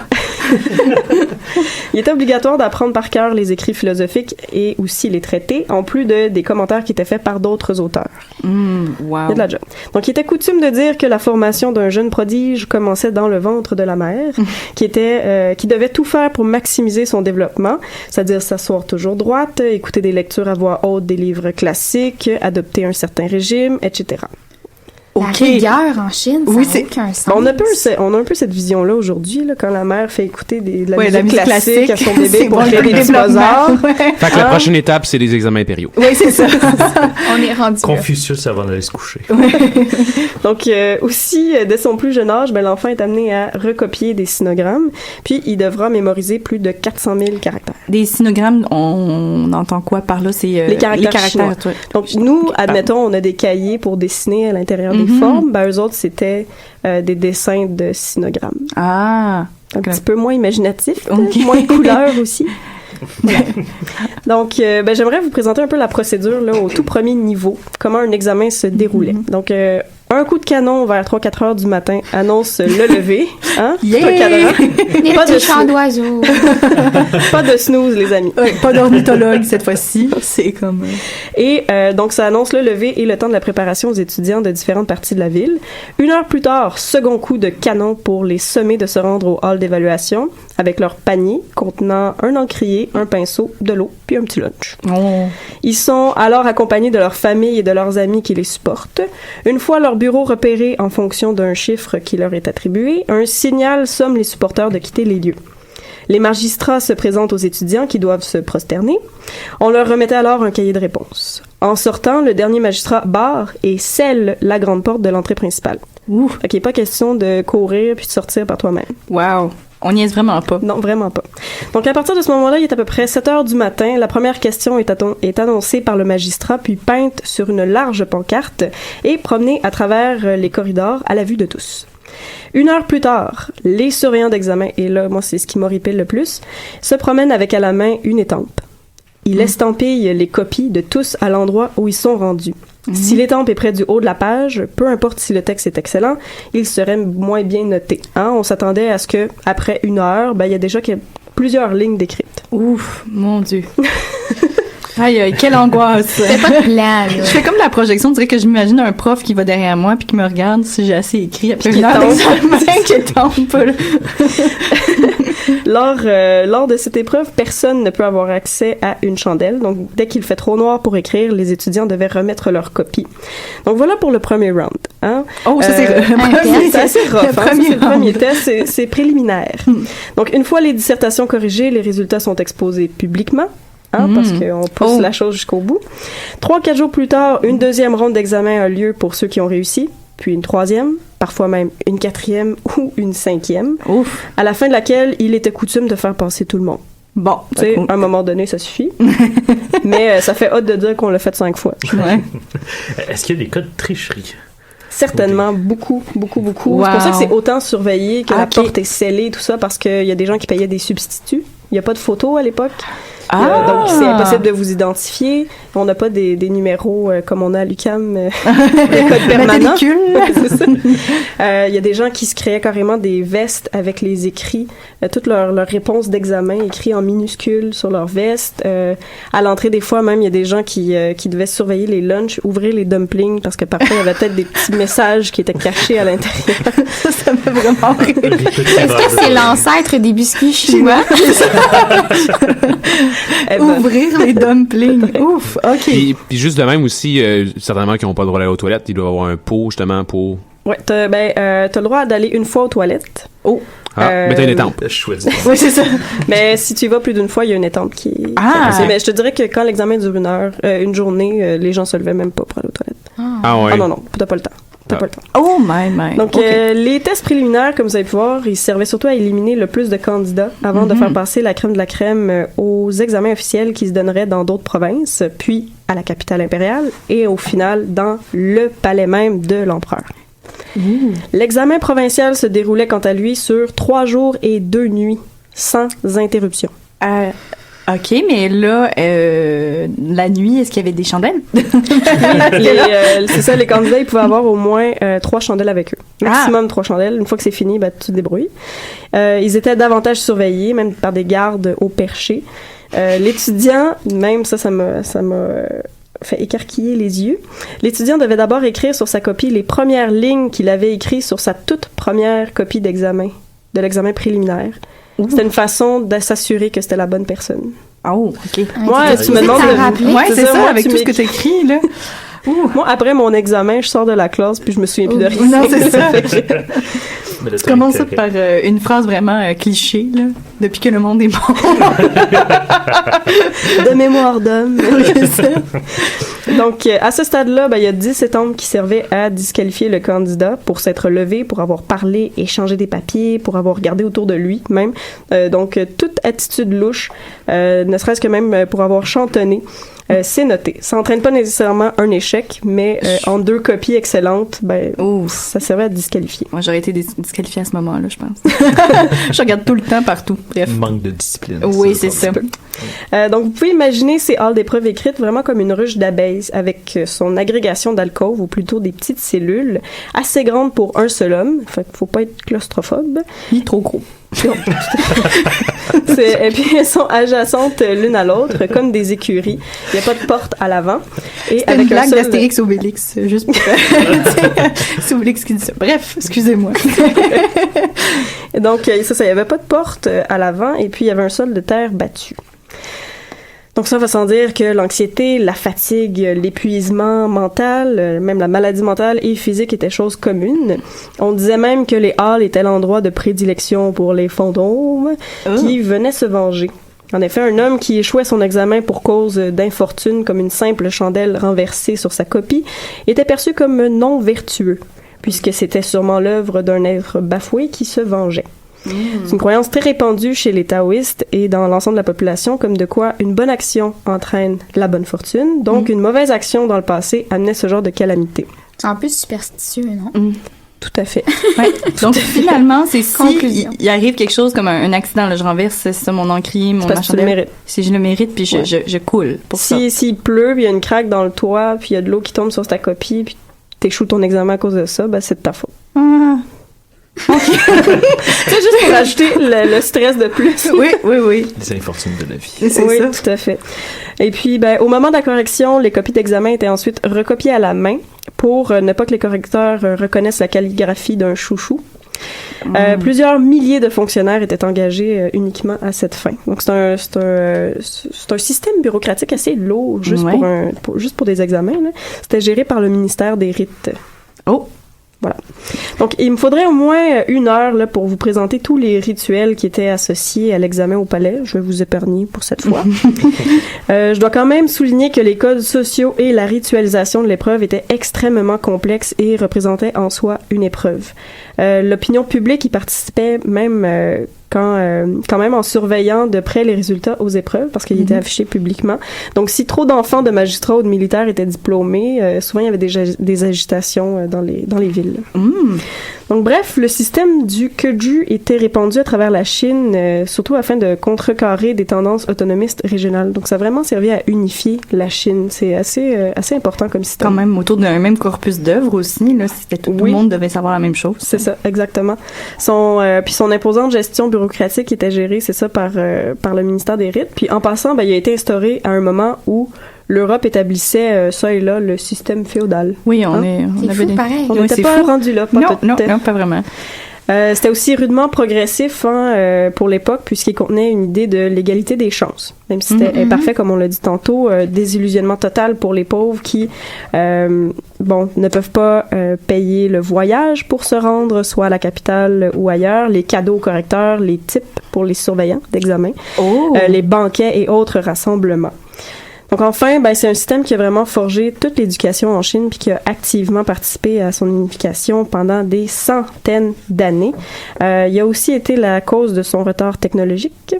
Il était obligatoire d'apprendre par cœur les écrits philosophiques et aussi les traités, en plus des commentaires qui étaient faits par d'autres auteurs. Wow. Il y a de la job. Donc, il était coutume de dire que la formation d'un jeune prodige commençait dans le ventre de la mère, qui devait tout faire pour maximiser son développement, c'est-à-dire s'asseoir toujours droite, écouter des lectures à voix haute des livres classiques, adopter un certain régime, etc. La rigueur en Chine, ça n'a aucun sens. On a un peu cette vision-là aujourd'hui, là, quand la mère fait écouter de la musique classique à son bébé pour créer des petits bazars. Fait que la prochaine étape, c'est les examens impériaux. Oui, c'est ça. On est rendu Confucius avant d'aller se coucher. Donc, aussi, dès son plus jeune âge, l'enfant est amené à recopier des sinogrammes, puis il devra mémoriser plus de 400 000 caractères. Des sinogrammes, on entend quoi par là? C'est les caractères. Donc, nous, admettons, on a des cahiers pour dessiner à l'intérieur des formes, eux autres, c'était des dessins de sinogrammes. Ah! Un petit peu moins imaginatif, moins de couleurs aussi. Donc, j'aimerais vous présenter un peu la procédure là, au tout premier niveau, comment un examen se déroulait. Donc, Un coup de canon vers 3-4 heures du matin annonce le lever. Hein? Yeah! Pas de cadran. Des Pas de petits chants snooze. d'oiseaux. Pas de snooze, les amis. Ouais, pas d'ornithologue cette fois-ci. C'est comme... Et donc, ça annonce le lever et le temps de la préparation aux étudiants de différentes parties de la ville. 1 heure plus tard, second coup de canon pour les sommer de se rendre au hall d'évaluation avec leur panier contenant un encrier, un pinceau, de l'eau, puis un petit lunch. Oh. Ils sont alors accompagnés de leur famille et de leurs amis qui les supportent. Une fois leur bureau repéré en fonction d'un chiffre qui leur est attribué, un signal somme les supporters de quitter les lieux. Les magistrats se présentent aux étudiants qui doivent se prosterner. On leur remettait alors un cahier de réponse. En sortant, le dernier magistrat barre et scelle la grande porte de l'entrée principale. Ouh. Fait qu'il n'est pas question de courir puis de sortir par toi-même. Wow. On niaise vraiment pas. Non, vraiment pas. Donc, à partir de ce moment-là, il est à peu près 7 heures du matin. La première question est annoncée par le magistrat, puis peinte sur une large pancarte et promenée à travers les corridors à la vue de tous. 1 heure plus tard, les surveillants d'examen, et là, moi, c'est ce qui m'horripile le plus, se promènent avec à la main une étampe. Ils estampillent les copies de tous à l'endroit où ils sont rendus. Si l'étampe est près du haut de la page, peu importe si le texte est excellent, il serait moins bien noté. Hein? On s'attendait à ce que, après 1 heure, il y a déjà plusieurs lignes décrites. Ouf, mon Dieu. Aïe, aïe, quelle angoisse. C'est pas de plan, là. Je fais comme la projection, on dirait que je m'imagine un prof qui va derrière moi puis qui me regarde si j'ai assez écrit. Puis qui une heure tombe. d'examen qui tombe pas, là. Lors de cette épreuve, personne ne peut avoir accès à une chandelle. Donc, dès qu'il fait trop noir pour écrire, les étudiants devaient remettre leur copie. Donc, voilà pour le premier round. Hein? Oh, ça, c'est c'est assez rough. Le Hein? Ça, premier c'est le premier round. test. C'est préliminaire. Donc, une fois les dissertations corrigées, les résultats sont exposés publiquement. Hein, parce qu'on pousse la chose jusqu'au bout. 3-4 jours plus tard, une deuxième ronde d'examen a lieu pour ceux qui ont réussi, puis une troisième, parfois même une quatrième ou une cinquième, Ouf. à la fin de laquelle il était coutume de faire passer tout le monde. Bon, Tu sais, à un moment donné, ça suffit. Mais ça fait hâte de dire qu'on l'a fait 5 fois. Ouais. Est-ce qu'il y a des cas de tricherie? Certainement, beaucoup. Wow. C'est pour ça que c'est autant surveillé, que la Ok. porte est scellée, tout ça, parce qu'il y a des gens qui payaient des substituts. Il n'y a pas de photos à l'époque. Ah! Donc, c'est impossible de vous identifier. On n'a pas des numéros comme on a à l'UQAM, des codes permanents. Matricule. C'est ça. Il y a des gens qui se créaient carrément des vestes avec les écrits, toutes leurs réponses d'examen écrits en minuscules sur leur veste. À l'entrée, des fois, même, il y a des gens qui devaient surveiller les lunchs, ouvrir les dumplings, parce que parfois, il y avait peut-être des petits messages qui étaient cachés à l'intérieur. Ça me fait vraiment rire. Est-ce que c'est l'ancêtre des biscuits chinois? Eh ben, Ouvrir les dumplings. Ouf, OK. Puis juste de même aussi, certainement qu'ils n'ont pas le droit d'aller aux toilettes, ils doivent avoir un pot justement pour... ouais, t'as le droit d'aller une fois aux toilettes. Oh. Ah, mais t'as une étampe. Je choisis. Oui, c'est ça. Mais si tu y vas plus d'une fois, il y a une étampe qui est... Ah! Mais je te dirais que quand l'examen dure une journée, les gens se levaient même pas pour aller aux toilettes. Ah ouais. Ah non, t'as pas le temps. T'as Ah. pas le temps. Oh my. Donc, OK. les tests préliminaires, comme vous avez pu voir, ils servaient surtout à éliminer le plus de candidats avant de faire passer la crème de la crème aux examens officiels qui se donneraient dans d'autres provinces, puis à la capitale impériale et au final dans le palais même de l'empereur. L'examen provincial se déroulait quant à lui sur 3 jours et 2 nuits, sans interruption. OK, mais là, la nuit, est-ce qu'il y avait des chandelles? C'est ça, les candidats, ils pouvaient avoir au moins 3 chandelles avec eux. Maximum 3 chandelles. Une fois que c'est fini, tu te débrouilles. Ils étaient davantage surveillés, même par des gardes au perché. L'étudiant, même ça m'a fait écarquiller les yeux. L'étudiant devait d'abord écrire sur sa copie les premières lignes qu'il avait écrites sur sa toute première copie d'examen, de l'examen préliminaire. C'était une façon de s'assurer que c'était la bonne personne. Oh, OK. Moi, tu me demandes... Ouais, c'est ça, moi, avec tu tout ce que tu écrit, là. Moi, après mon examen, je sors de la classe puis je me souviens plus de rien. Non, c'est ça. Mais là, Tu commences ça par une phrase vraiment cliché, là, depuis que le monde est bon. De mémoire d'homme. Donc, à ce stade-là, il y a 10 étampes qui servaient à disqualifier le candidat pour s'être levé, pour avoir parlé, échangé des papiers, pour avoir regardé autour de lui même. Donc, toute attitude louche, ne serait-ce que même pour avoir chantonné. C'est noté. Ça n'entraîne pas nécessairement un échec, mais en 2 copies excellentes, ça servait à disqualifier. Moi, j'aurais été disqualifiée à ce moment-là, je pense. Je regarde tout le temps partout. Bref. Manque de discipline. Oui, c'est ça. Donc, vous pouvez imaginer ces halles d'épreuves écrites vraiment comme une ruche d'abeilles avec son agrégation d'alcôves, ou plutôt des petites cellules, assez grandes pour un seul homme. Fait qu'il faut pas être claustrophobe. Ni trop gros. Et puis elles sont adjacentes l'une à l'autre comme des écuries. Il n'y a pas de porte à l'avant. Et c'était une blague d'Astérix Obélix, juste pour c'est Obélix qui dit ça. Bref, excusez-moi. Donc c'est ça, il n'y avait pas de porte à l'avant et puis il y avait un sol de terre battu. Donc ça va sans dire que l'anxiété, la fatigue, l'épuisement mental, même la maladie mentale et physique étaient choses communes. On disait même que les halles étaient l'endroit de prédilection pour les fantômes qui venaient se venger. En effet, un homme qui échouait son examen pour cause d'infortune, comme une simple chandelle renversée sur sa copie, était perçu comme non vertueux, puisque c'était sûrement l'œuvre d'un être bafoué qui se vengeait. C'est une croyance très répandue chez les taoïstes et dans l'ensemble de la population, comme de quoi une bonne action entraîne la bonne fortune, donc une mauvaise action dans le passé amenait ce genre de calamité. C'est un peu superstitieux, non? Tout à fait. Ouais. Donc finalement, c'est si il arrive quelque chose comme un accident, là, je renverse ça, mon encrier, mon machin. Tu le mérites. Si je le mérite, puis je coule pour ça. S'il pleut, puis il y a une craque dans le toit, puis il y a de l'eau qui tombe sur ta copie, puis t'échoues ton examen à cause de ça, c'est de ta faute. Ah. Okay. C'est juste pour ajouter le stress de plus. Oui. Les infortunes de la vie. C'est ça. Tout à fait. Et puis, au moment de la correction, les copies d'examen étaient ensuite recopiées à la main pour ne pas que les correcteurs reconnaissent la calligraphie d'un chouchou. Plusieurs milliers de fonctionnaires étaient engagés uniquement à cette fin. Donc, c'est un système bureaucratique assez lourd, juste pour des examens, là. C'était géré par le ministère des Rites. Oh! Voilà. Donc, il me faudrait au moins 1 heure là, pour vous présenter tous les rituels qui étaient associés à l'examen au palais. Je vais vous épargner pour cette fois. Je dois quand même souligner que les codes sociaux et la ritualisation de l'épreuve étaient extrêmement complexes et représentaient en soi une épreuve. L'opinion publique y participait même quand même en surveillant de près les résultats aux épreuves parce qu'ils étaient affichés publiquement. Donc, si trop d'enfants de magistrats ou de militaires étaient diplômés, souvent il y avait des agitations dans les villes. Donc, bref, le système du Keju était répandu à travers la Chine, surtout afin de contrecarrer des tendances autonomistes régionales. Donc, ça a vraiment servi à unifier la Chine. C'est assez important comme système. Quand même autour d'un même corpus d'œuvres aussi, là, tout le monde devait savoir la même chose. C'est ça, exactement. Puis son imposante gestion bureaucratique était gérée, c'est ça, par le ministère des Rites. Puis en passant, il a été instauré à un moment où l'Europe établissait ça et là le système féodal. Oui, on avait pareil. On n'était pas rendu là. Non, pas vraiment. C'était aussi rudement progressif pour l'époque puisqu'il contenait une idée de l'égalité des chances. Même si c'était imparfait, comme on l'a dit tantôt, désillusionnement total pour les pauvres qui ne peuvent pas payer le voyage pour se rendre soit à la capitale ou ailleurs, les cadeaux aux correcteurs, les tips pour les surveillants d'examen, les banquets et autres rassemblements. Donc enfin, c'est un système qui a vraiment forgé toute l'éducation en Chine puis qui a activement participé à son unification pendant des centaines d'années. Il a aussi été la cause de son retard technologique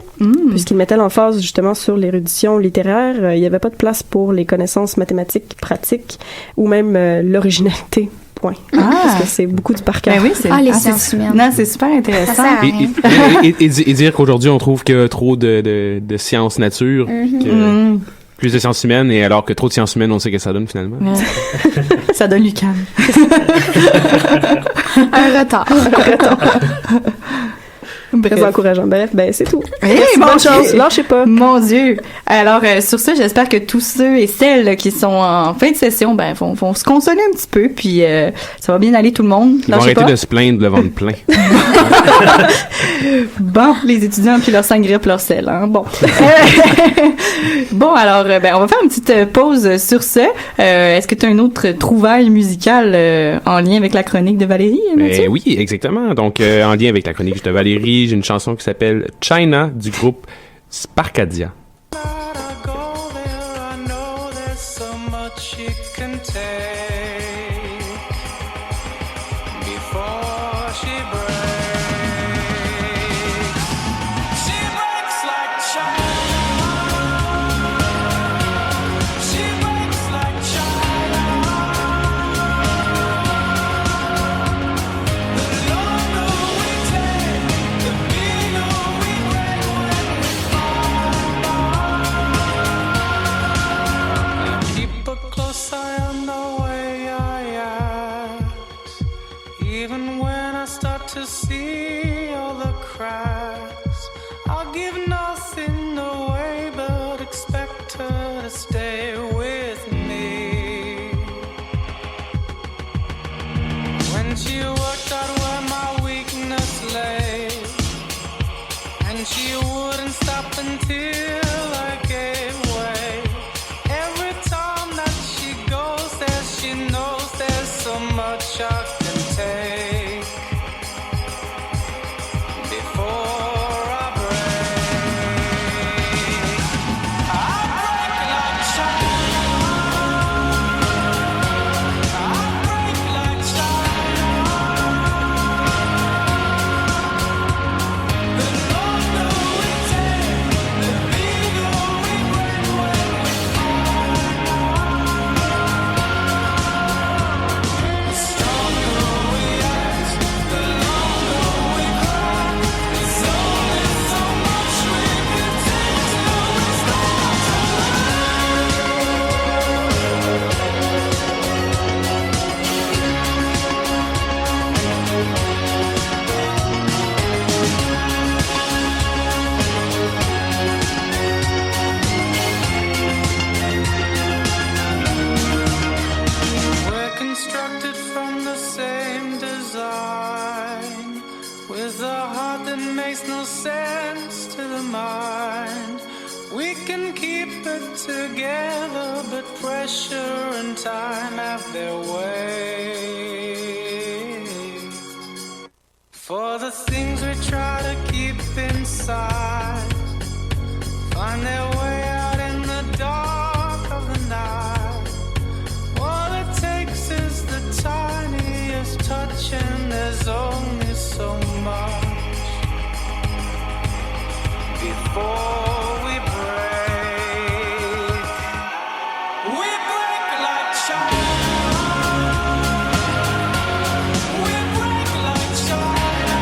puisqu'il mettait l'emphase justement sur l'érudition littéraire. Il n'y avait pas de place pour les connaissances mathématiques pratiques ou même l'originalité. Point. Parce que c'est beaucoup du par cœur. Oui, les sciences humaines. Non, c'est super intéressant. Et dire qu'aujourd'hui, on trouve qu'il y a trop de sciences nature, plus de sciences humaines, et alors que trop de sciences humaines, on sait que ça donne finalement. Ça donne l'UQAM. Un retard. Très encourageant. Bref, c'est tout. Bonne chance. Lâchez pas. Mon Dieu. Alors, sur ça, j'espère que tous ceux et celles qui sont en fin de session, vont se consoler un petit peu, puis ça va bien aller tout le monde. Ils vont arrêter de se plaindre le ventre plein. Bon, les étudiants puis leur sangria puis leur sel, hein. Bon. Bon, alors, on va faire une petite pause sur ça. Est-ce que tu as une autre trouvaille musicale en lien avec la chronique de Valérie, Mathieu? Oui, exactement. Donc, en lien avec la chronique de Valérie, j'ai une chanson qui s'appelle China du groupe Sparkadia. She breaks like Even when I start to see all the cracks, I'll give nothing away but expect her to stay with me. When she worked out where my weakness lay, and she wouldn't stop until I gave way. Every time that she goes there, she knows there's so much I can take before I break. I break like China. I break like China. The longer we take, the bigger we break when we fall. The stronger we act, the longer we cry. There's only so much we can take till we start to We're constructed from the same design, with a heart that makes no sense to the mind. We can keep it together, but pressure and time have their way. For the things we try to keep inside find their way out in the dark of the night. All it takes is the tiniest touch, and there's only so much before we break. We break like China. We break like China.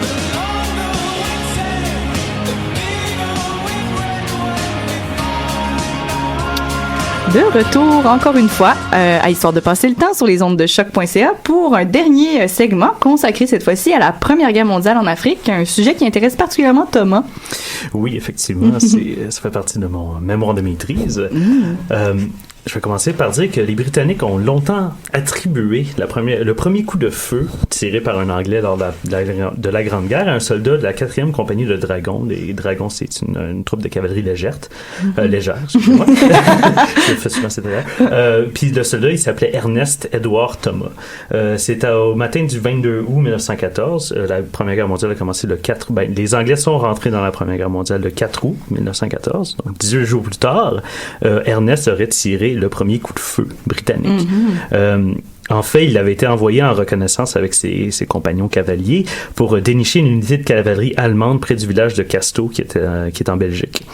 The longer we take, the bigger we break when we fall. De retour encore une fois à Histoire de passer le temps sur les ondes de choc.ca pour un dernier segment consacré cette fois-ci à la Première Guerre mondiale en Afrique, un sujet qui intéresse particulièrement Thomas. Oui, effectivement, ça fait partie de mon mémoire de maîtrise. Je vais commencer par dire que les Britanniques ont longtemps attribué le premier coup de feu tiré par un Anglais lors de la Grande Guerre à un soldat de la 4e compagnie de dragons. Les dragons, c'est une troupe de cavalerie légère, excusez-moi. Je fais souvent cette erreur. Puis le soldat, il s'appelait Ernest Edward Thomas. C'est au matin du 22 août 1914. La Première Guerre mondiale a commencé le 4... les Anglais sont rentrés dans la Première Guerre mondiale le 4 août 1914. Donc 18 jours plus tard, Ernest aurait tiré le premier coup de feu britannique. En fait, il avait été envoyé en reconnaissance avec ses compagnons cavaliers pour dénicher une unité de cavalerie allemande près du village de Casto, qui est en Belgique.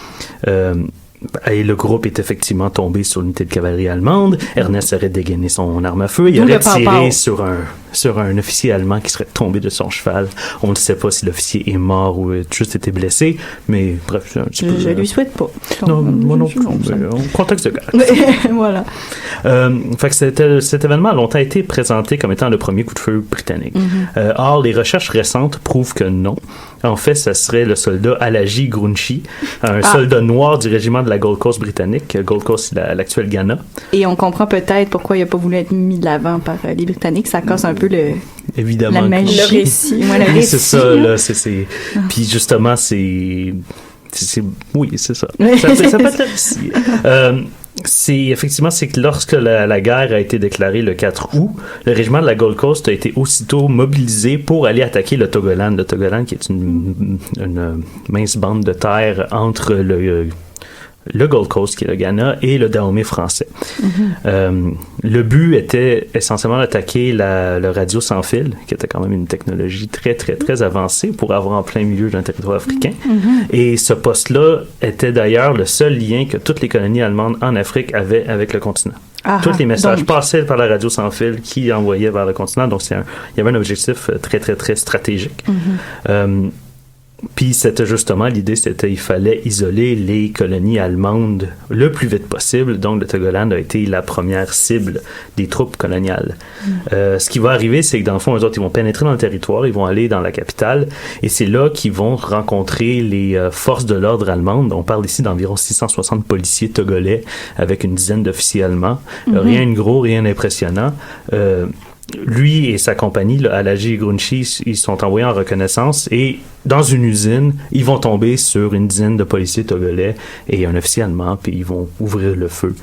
Et le groupe est effectivement tombé sur l'unité de cavalerie allemande. Ernest aurait dégainé son arme à feu. Il aurait tiré sur un officier allemand qui serait tombé de son cheval. On ne sait pas si l'officier est mort ou juste été blessé, mais bref, c'est un petit peu... Je lui souhaite pas. Non, moi non plus. En contexte de guerre. Voilà. Fait que cet événement a longtemps été présenté comme étant le premier coup de feu britannique. Or, les recherches récentes prouvent que non. En fait, ça serait le soldat Alaji Grunchi, un soldat noir du régiment de la Gold Coast britannique. Gold Coast, c'est l'actuel Ghana. Et on comprend peut-être pourquoi il n'a pas voulu être mis de l'avant par les Britanniques. Ça casse un peu évidemment, la magie. Le récit. Ouais, le récit. C'est ça, là. Puis justement, oui, c'est ça. Ça peut être le récit. C'est que lorsque la guerre a été déclarée le 4 août, le régiment de la Gold Coast a été aussitôt mobilisé pour aller attaquer le Togoland. Le Togoland qui est une mince bande de terre entre le Gold Coast, qui est le Ghana, et le Dahomey français. Le but était essentiellement d'attaquer le radio sans fil, qui était quand même une technologie très, très, très avancée pour avoir en plein milieu d'un territoire africain. Et ce poste-là était d'ailleurs le seul lien que toutes les colonies allemandes en Afrique avaient avec le continent. Tous les messages passaient par la radio sans fil qui envoyait vers le continent. Donc, il y avait un objectif très, très, très stratégique. Puis c'était justement l'idée, c'était il fallait isoler les colonies allemandes le plus vite possible. Donc le Togoland a été la première cible des troupes coloniales. Ce qui va arriver, c'est que dans le fond, eux autres, ils vont pénétrer dans le territoire, ils vont aller dans la capitale, et c'est là qu'ils vont rencontrer les forces de l'ordre allemandes. On parle ici d'environ 660 policiers togolais avec une dizaine d'officiers allemands. Rien de gros, rien d'impressionnant. Lui et sa compagnie, là, Alagi et Grunchi, ils sont envoyés en reconnaissance et dans une usine, ils vont tomber sur une dizaine de policiers togolais et un officier allemand, puis ils vont ouvrir le feu.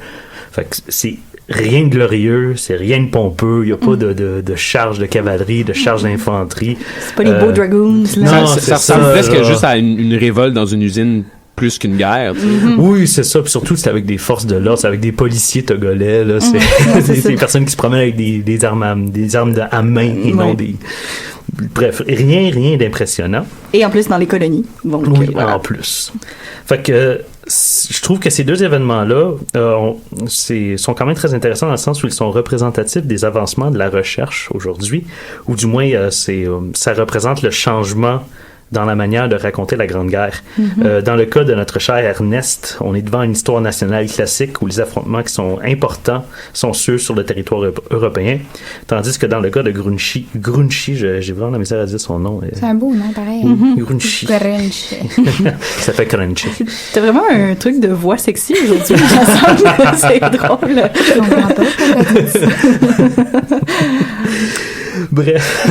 Fait que c'est rien de glorieux, c'est rien de pompeux, il n'y a pas de charge de cavalerie, de charge d'infanterie. C'est pas les beaux Dragoons, là. Non, ça ressemble presque juste à une révolte dans une usine plus qu'une guerre. Oui, c'est ça. Puis surtout, c'est avec des forces de l'ordre, c'est avec des policiers togolais. Là, c'est des personnes qui se promènent avec des armes à main et non des... Bref, rien d'impressionnant. Et en plus, dans les colonies. Donc, oui, voilà. en plus. Fait que je trouve que ces deux événements-là sont quand même très intéressants dans le sens où ils sont représentatifs des avancements de la recherche aujourd'hui, ou du moins, ça représente le changement dans la manière de raconter la Grande Guerre. Dans le cas de notre cher Ernest, on est devant une histoire nationale classique où les affrontements qui sont importants sont ceux sur le territoire européen, tandis que dans le cas de Grunchi, j'ai vraiment la misère à dire son nom. C'est un beau nom, pareil. Grunchi. Grunchi. Ça fait Crunchy. T'as vraiment un truc de voix sexy aujourd'hui. C'est drôle. Je comprends pas pourquoi tu dis ça. Bref,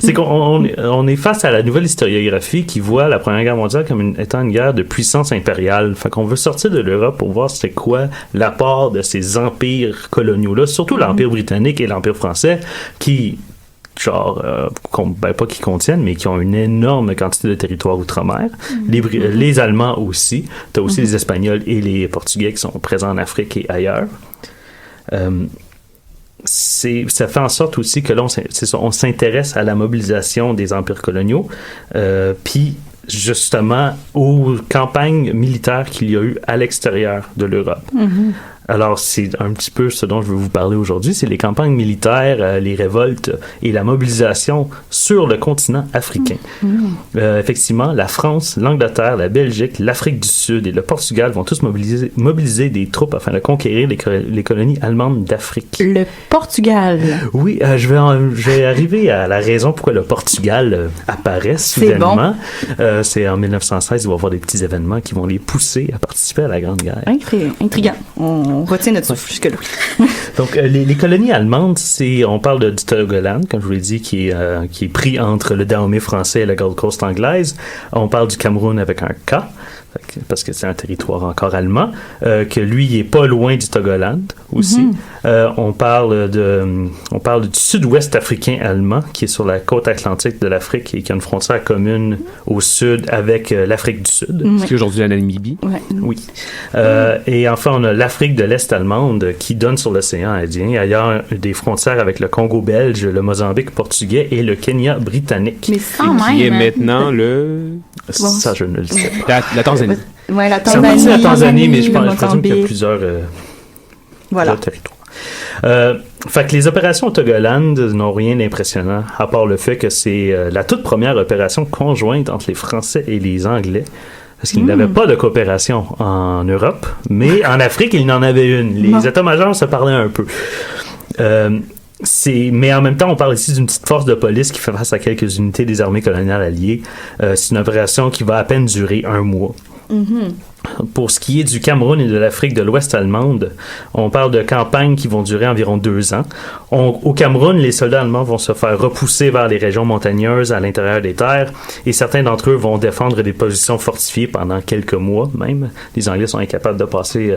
c'est qu'on est face à la nouvelle historiographie qui voit la Première Guerre mondiale comme étant une guerre de puissance impériale. Fait qu'on veut sortir de l'Europe pour voir c'est quoi l'apport de ces empires coloniaux-là, surtout l'Empire britannique et l'Empire français, qui pas qui contiennent, mais qui ont une énorme quantité de territoire outre-mer. Les Allemands aussi. T'as aussi les Espagnols et les Portugais qui sont présents en Afrique et ailleurs. Ça fait en sorte aussi que là, on s'intéresse à la mobilisation des empires coloniaux, puis justement aux campagnes militaires qu'il y a eu à l'extérieur de l'Europe. Alors, c'est un petit peu ce dont je veux vous parler aujourd'hui, c'est les campagnes militaires, les révoltes et la mobilisation sur le continent africain. Effectivement, la France, l'Angleterre, la Belgique, l'Afrique du Sud et le Portugal vont tous mobiliser des troupes afin de conquérir les colonies allemandes d'Afrique. Le Portugal. Oui, je vais arriver à la raison pourquoi le Portugal apparaît soudainement. Bon. C'est en 1916, il va y avoir des petits événements qui vont les pousser à participer à la Grande Guerre. Intriguant. On retient notre souffle jusque-là. Donc, les colonies allemandes, on parle du Togoland, comme je vous l'ai dit, qui est pris entre le Dahomey français et la Gold Coast anglaise. On parle du Cameroun avec un K, parce que c'est un territoire encore allemand, que lui, il est pas loin du Togoland aussi. On parle du sud-ouest africain allemand, qui est sur la côte atlantique de l'Afrique et qui a une frontière commune au sud avec l'Afrique du Sud. Ce qui est aujourd'hui la Namibie. Ouais. Oui. Et enfin, on a l'Afrique de l'Est allemande qui donne sur l'océan Indien. Ailleurs, des frontières avec le Congo belge, le Mozambique portugais et le Kenya britannique. Mais Quand même. Qui est maintenant Ça, je ne le sais pas. la Tanzanie. Ouais, la C'est Tanzanie. la Tanzanie, mais je le présume qu'il y a Mozambique. plusieurs Voilà. territoires. Fait que les opérations au Togoland n'ont rien d'impressionnant, à part le fait que c'est la toute première opération conjointe entre les Français et les Anglais. Parce qu'ils n'avaient pas de coopération en Europe, mais en Afrique, ils en avaient une. Les états-majors se parlaient un peu. Mais en même temps, on parle ici d'une petite force de police qui fait face à quelques unités des armées coloniales alliées. C'est une opération qui va à peine durer 1 mois. Pour ce qui est du Cameroun et de l'Afrique de l'Ouest allemande, on parle de campagnes qui vont durer environ 2 ans. Au Cameroun, les soldats allemands vont se faire repousser vers les régions montagneuses à l'intérieur des terres et certains d'entre eux vont défendre des positions fortifiées pendant quelques mois même. Les Anglais sont incapables de passer...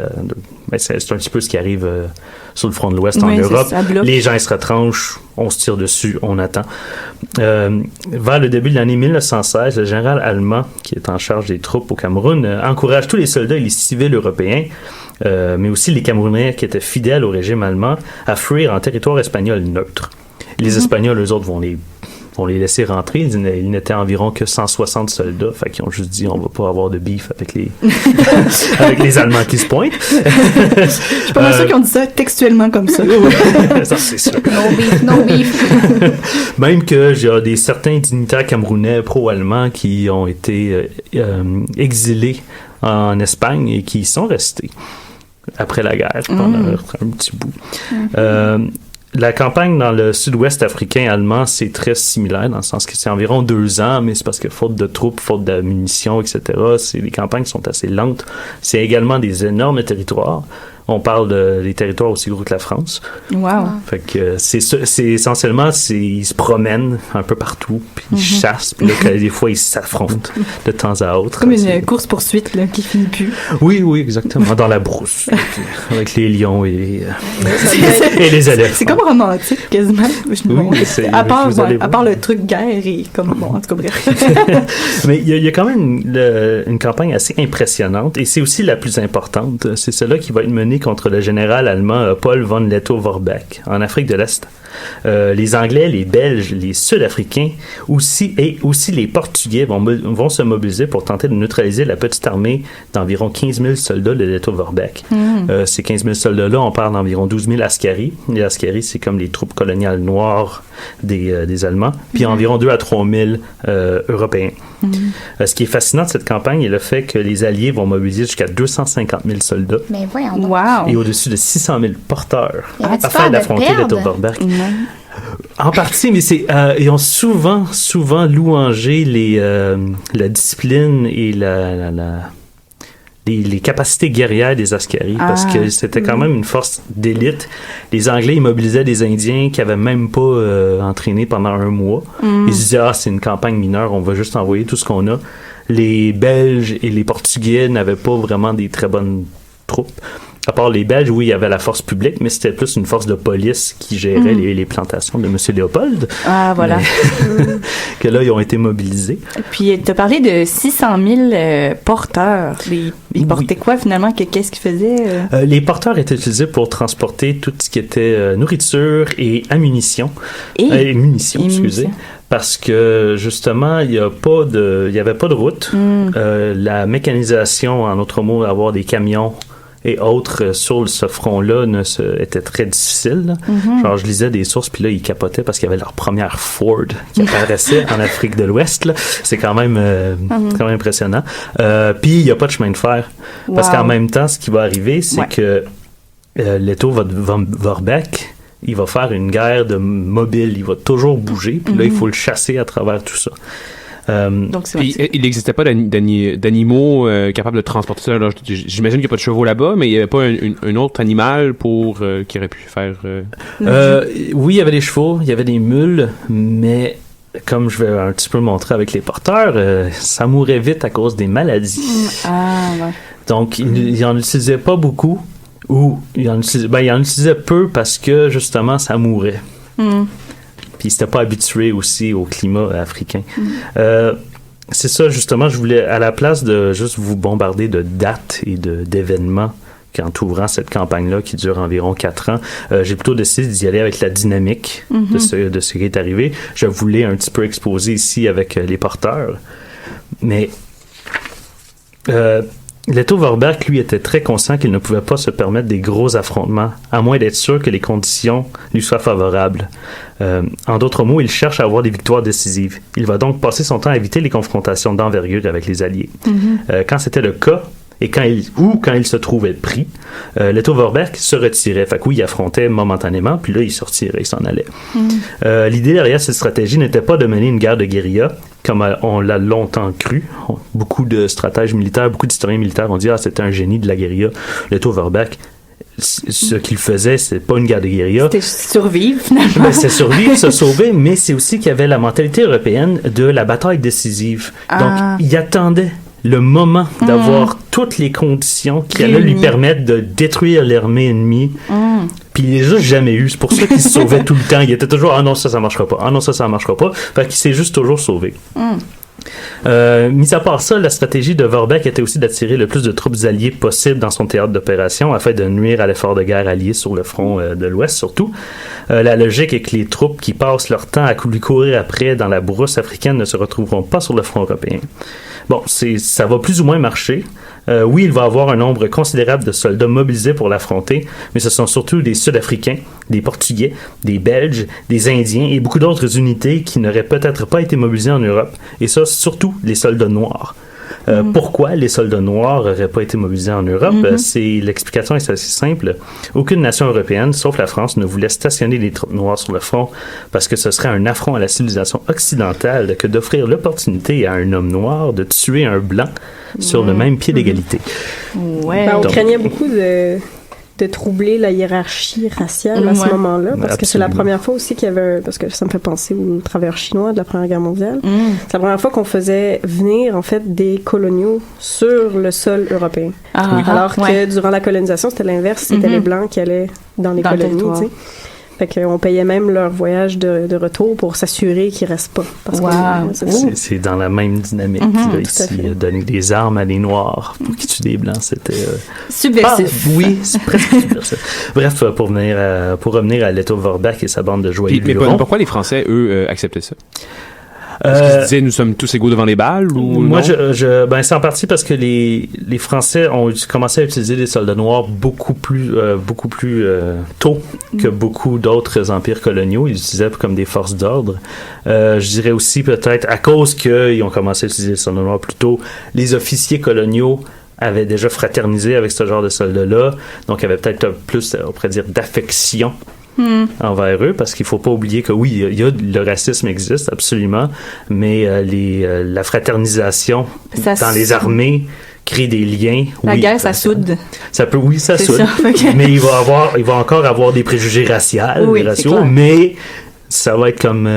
c'est un petit peu ce qui arrive sur le front de l'Ouest en Europe. Les gens ils se retranchent, on se tire dessus, on attend. Vers le début de l'année 1916, le général allemand, qui est en charge des troupes au Cameroun, encourage tous les soldats et les civils européens, mais aussi les Camerounais qui étaient fidèles au régime allemand, à fuir en territoire espagnol neutre. Les Espagnols, eux autres, vont les on les laissait rentrer. Ils n'étaient environ que 160 soldats. Fait qu'ils ont juste dit, on va pas avoir de beef avec les, avec les Allemands qui se pointent. Je suis pas mal sûr qu'ils ont dit ça textuellement comme ça. Ça, c'est sûr. No beef. Même que j'ai des certains dignitaires camerounais pro-allemands qui ont été exilés en Espagne et qui y sont restés après la guerre pendant un petit bout. La campagne dans le sud-ouest africain allemand, c'est très similaire dans le sens que c'est environ 2 ans, mais c'est parce que faute de troupes, faute de munitions, etc., les campagnes sont assez lentes. C'est également des énormes territoires. On parle des territoires aussi gros que la France. Wow. Fait que c'est essentiellement, ils se promènent un peu partout, puis ils chassent, puis là, des fois, ils s'affrontent de temps à autre. Comme une course-poursuite là, qui finit plus. Oui, exactement. Dans la brousse, avec les lions et les éléphants. C'est comme romantique, quasiment. Oui, à part le truc guerre et comme... Bon, en tout cas, bref. Mais il y a quand même une campagne assez impressionnante, et c'est aussi la plus importante. C'est celle-là qui va être menée contre le général allemand Paul von Lettow-Vorbeck en Afrique de l'Est. Les Anglais, les Belges, les Sud-Africains et aussi les Portugais vont se mobiliser pour tenter de neutraliser la petite armée d'environ 15 000 soldats de Lettow-Vorbeck. Ces 15 000 soldats-là, on parle d'environ 12 000 askaris. Les askaris, c'est comme les troupes coloniales noires des Allemands, puis environ 2 à 3 000 Européens. Ce qui est fascinant de cette campagne est le fait que les Alliés vont mobiliser jusqu'à 250 000 soldats. Mais voyons donc. Wow. Et au-dessus de 600 000 porteurs avait-tu afin peur de d'affronter perdre? Lettow-Vorbeck. En partie, mais ils ont souvent louangé la discipline et les capacités guerrières des askaris, parce que c'était quand même une force d'élite. Les Anglais, ils mobilisaient des Indiens qui avaient même pas entraîné pendant 1 mois. Ils se disaient, c'est une campagne mineure, on va juste envoyer tout ce qu'on a. Les Belges et les Portugais n'avaient pas vraiment des très bonnes troupes. À part les Belges, oui, il y avait la force publique, mais c'était plus une force de police qui gérait les plantations de M. Léopold. Ah, voilà. Que là, ils ont été mobilisés. Puis, tu as parlé de 600 000 porteurs. Ils portaient quoi, finalement? Qu'est-ce qu'ils faisaient? Les porteurs étaient utilisés pour transporter tout ce qui était nourriture et munitions. Excusez. Parce que, justement, il y avait pas de route. La mécanisation, en d'autres mots, avoir des camions et autres sur ce front-là était très difficile. Genre, je lisais des sources, puis là, ils capotaient parce qu'il y avait leur première Ford qui apparaissait en Afrique de l'Ouest. Là. C'est quand même impressionnant. Puis, il n'y a pas de chemin de fer. Parce qu'en même temps, ce qui va arriver, c'est que Lettow-Vorbeck, il va faire une guerre de mobile. Il va toujours bouger, puis là, il faut le chasser à travers tout ça. Donc, il n'existait pas d'animaux capables de transporter ça. Alors, j'imagine qu'il n'y a pas de chevaux là-bas, mais il n'y avait pas un autre animal qui aurait pu faire... Oui, il y avait des chevaux, il y avait des mules, mais comme je vais un petit peu montrer avec les porteurs, ça mourait vite à cause des maladies. Donc, il n'en utilisait pas beaucoup, ou il en utilisait peu parce que, justement, ça mourait. Puis ils n'étaient pas habitués aussi au climat africain. C'est ça, justement, je voulais, à la place de juste vous bombarder de dates et d'événements qu'entourant cette campagne-là qui dure environ 4 ans, j'ai plutôt décidé d'y aller avec la dynamique de ce qui est arrivé. Je voulais un petit peu exposer ici avec les porteurs. Mais Lettow-Vorbeck, lui, était très conscient qu'il ne pouvait pas se permettre des gros affrontements, à moins d'être sûr que les conditions lui soient favorables. En d'autres mots, il cherche à avoir des victoires décisives. Il va donc passer son temps à éviter les confrontations d'envergure avec les Alliés. Quand c'était le cas, et quand il se trouvait pris, Lettow-Vorbeck se retirait. Fait que oui, il affrontait momentanément, puis là, il sortirait, il s'en allait. L'idée derrière cette stratégie n'était pas de mener une guerre de guérilla, comme on l'a longtemps cru. Beaucoup de stratèges militaires, beaucoup d'historiens militaires ont dit « Ah, c'était un génie de la guérilla. » Lettow-Vorbeck, ce qu'il faisait, c'est pas une guerre de guérilla. C'était survivre, finalement. C'est survivre, se sauver, mais c'est aussi qu'il y avait la mentalité européenne de la bataille décisive. Donc, il attendait le moment d'avoir toutes les conditions qui allaient lui permettre de détruire l'armée ennemie. Puis il les a jamais eu. C'est pour ça qu'il se sauvait tout le temps. Il était toujours « Ah non, ça marchera pas. Ah non, ça marchera pas. » Fait qu'il s'est juste toujours sauvé. Mis à part ça, la stratégie de Vorbeck était aussi d'attirer le plus de troupes alliées possible dans son théâtre d'opération afin de nuire à l'effort de guerre allié sur le front de l'Ouest surtout. La logique est que les troupes qui passent leur temps à lui courir après dans la brousse africaine ne se retrouveront pas sur le front européen. Bon, ça va plus ou moins marcher. Oui, il va y avoir un nombre considérable de soldats mobilisés pour l'affronter, mais ce sont surtout des Sud-Africains, des Portugais, des Belges, des Indiens et beaucoup d'autres unités qui n'auraient peut-être pas été mobilisées en Europe. Et ça, surtout les soldats noirs. Pourquoi les soldats noirs n'auraient pas été mobilisés en Europe? L'explication est assez simple. Aucune nation européenne, sauf la France, ne voulait stationner des troupes noires sur le front parce que ce serait un affront à la civilisation occidentale que d'offrir l'opportunité à un homme noir de tuer un blanc sur le même pied d'égalité. Ouais. On craignait beaucoup de troubler la hiérarchie raciale à ce moment-là, parce que c'est la première fois aussi qu'il y avait parce que ça me fait penser aux travailleurs chinois de la Première Guerre mondiale. C'est la première fois qu'on faisait venir, en fait, des coloniaux sur le sol européen. Alors que durant la colonisation, c'était l'inverse, c'était les Blancs qui allaient dans les colonies, tu sais. Fait qu'on payait même leur voyage de retour pour s'assurer qu'ils restent pas. Parce que c'est dans la même dynamique. Là, ici, donner des armes à des Noirs pour qu'ils tuent des Blancs, c'était... subversif. Oui, c'est presque subversif. Bref, pour revenir à Leto Vorbach et sa bande de joyeux Mais lurons. pourquoi les Français, eux, acceptaient ça? Est-ce qu'ils disaient nous sommes tous égaux devant les balles ou moi, non? ben c'est en partie parce que les Français ont commencé à utiliser des soldats noirs beaucoup plus tôt que beaucoup d'autres empires coloniaux. Ils l'utilisaient comme des forces d'ordre. Je dirais aussi peut-être à cause qu'ils ont commencé à utiliser les soldats noirs plus tôt, les officiers coloniaux avaient déjà fraternisé avec ce genre de soldats-là, donc avaient peut-être plus, on pourrait dire, d'affection envers eux, parce qu'il faut pas oublier que oui, le racisme existe absolument, mais la fraternisation dans les armées crée des liens. La guerre, ça soude. Ça peut, ça soude. Ça, okay. Mais il va encore avoir des préjugés raciaux, mais ça va être comme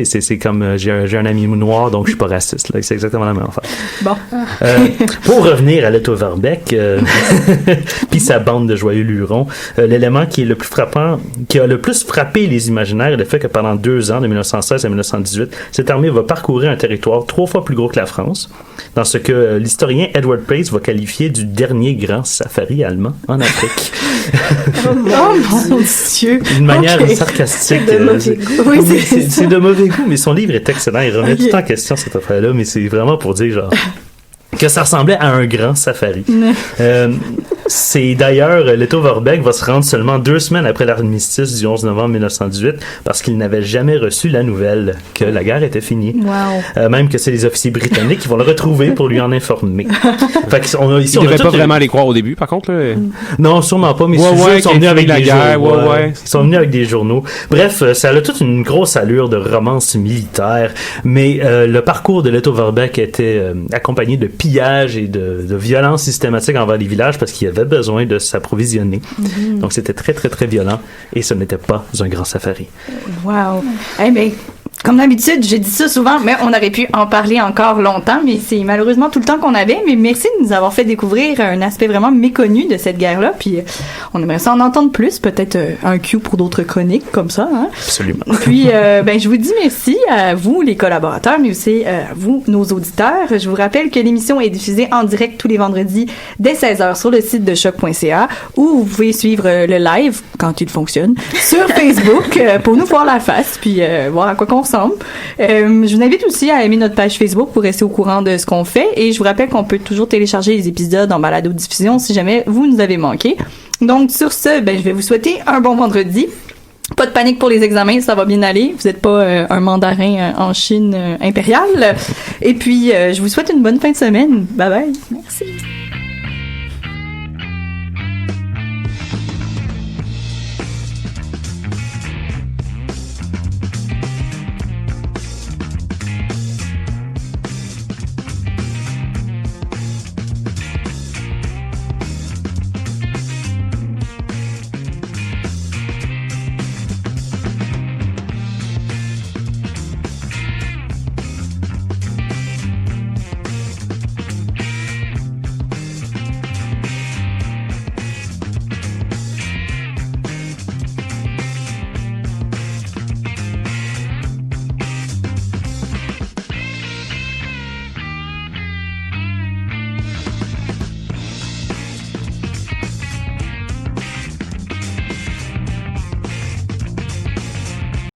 c'est comme j'ai un ami noir, donc je suis pas raciste. Là. C'est exactement la même affaire. Bon. Pour revenir à Leto Vorbach puis sa bande de joyeux lurons, l'élément qui est le plus frappant, qui a le plus frappé les imaginaires, est le fait que pendant 2 ans, de 1916 à 1918, cette armée va parcourir un territoire 3 fois plus gros que la France, dans ce que l'historien Edward Pace va qualifier du dernier grand safari allemand en Afrique. Oh mon Dieu! D'une manière sarcastique. C'est de mauvais goût. Oui, c'est de mauvais goût, mais son livre est excellent. Il remet tout en question cette affaire-là, mais c'est vraiment pour dire genre que ça ressemblait à un grand safari. C'est d'ailleurs, Leto Vorbach va se rendre seulement 2 semaines après l'armistice du 11 novembre 1918 parce qu'il n'avait jamais reçu la nouvelle que la guerre était finie. Wow. Même que c'est les officiers britanniques qui vont le retrouver pour lui en informer. Fait Ils ne devaient pas vraiment les croire au début, par contre. Là. Non, sûrement pas, mais ils sont venus avec des journaux. Ils sont venus avec des journaux. Bref, ça a toute une grosse allure de romance militaire, mais le parcours de Leto Vorbach était accompagné de pillages et de violences systématiques envers les villages parce qu'il y avait besoin de s'approvisionner. Donc c'était très très très violent et ce n'était pas un grand safari. Wow. Hey, mais comme d'habitude, j'ai dit ça souvent, mais on aurait pu en parler encore longtemps, mais c'est malheureusement tout le temps qu'on avait. Mais merci de nous avoir fait découvrir un aspect vraiment méconnu de cette guerre-là. Puis on aimerait ça en entendre plus, peut-être un cue pour d'autres chroniques comme ça. Hein? Absolument. Puis je vous dis merci à vous, les collaborateurs, mais aussi à vous, nos auditeurs. Je vous rappelle que l'émission est diffusée en direct tous les vendredis dès 16h sur le site de choc.ca, où vous pouvez suivre le live, quand il fonctionne, sur Facebook pour nous voir la face, puis voir à quoi qu'on ressemble. Je vous invite aussi à aimer notre page Facebook pour rester au courant de ce qu'on fait, et je vous rappelle qu'on peut toujours télécharger les épisodes en balado-diffusion si jamais vous nous avez manqué. Donc sur ce, je vais vous souhaiter un bon vendredi. Pas de panique pour les examens, ça va bien aller. Vous n'êtes pas un mandarin en Chine impériale. Et puis, je vous souhaite une bonne fin de semaine. Bye bye. Merci.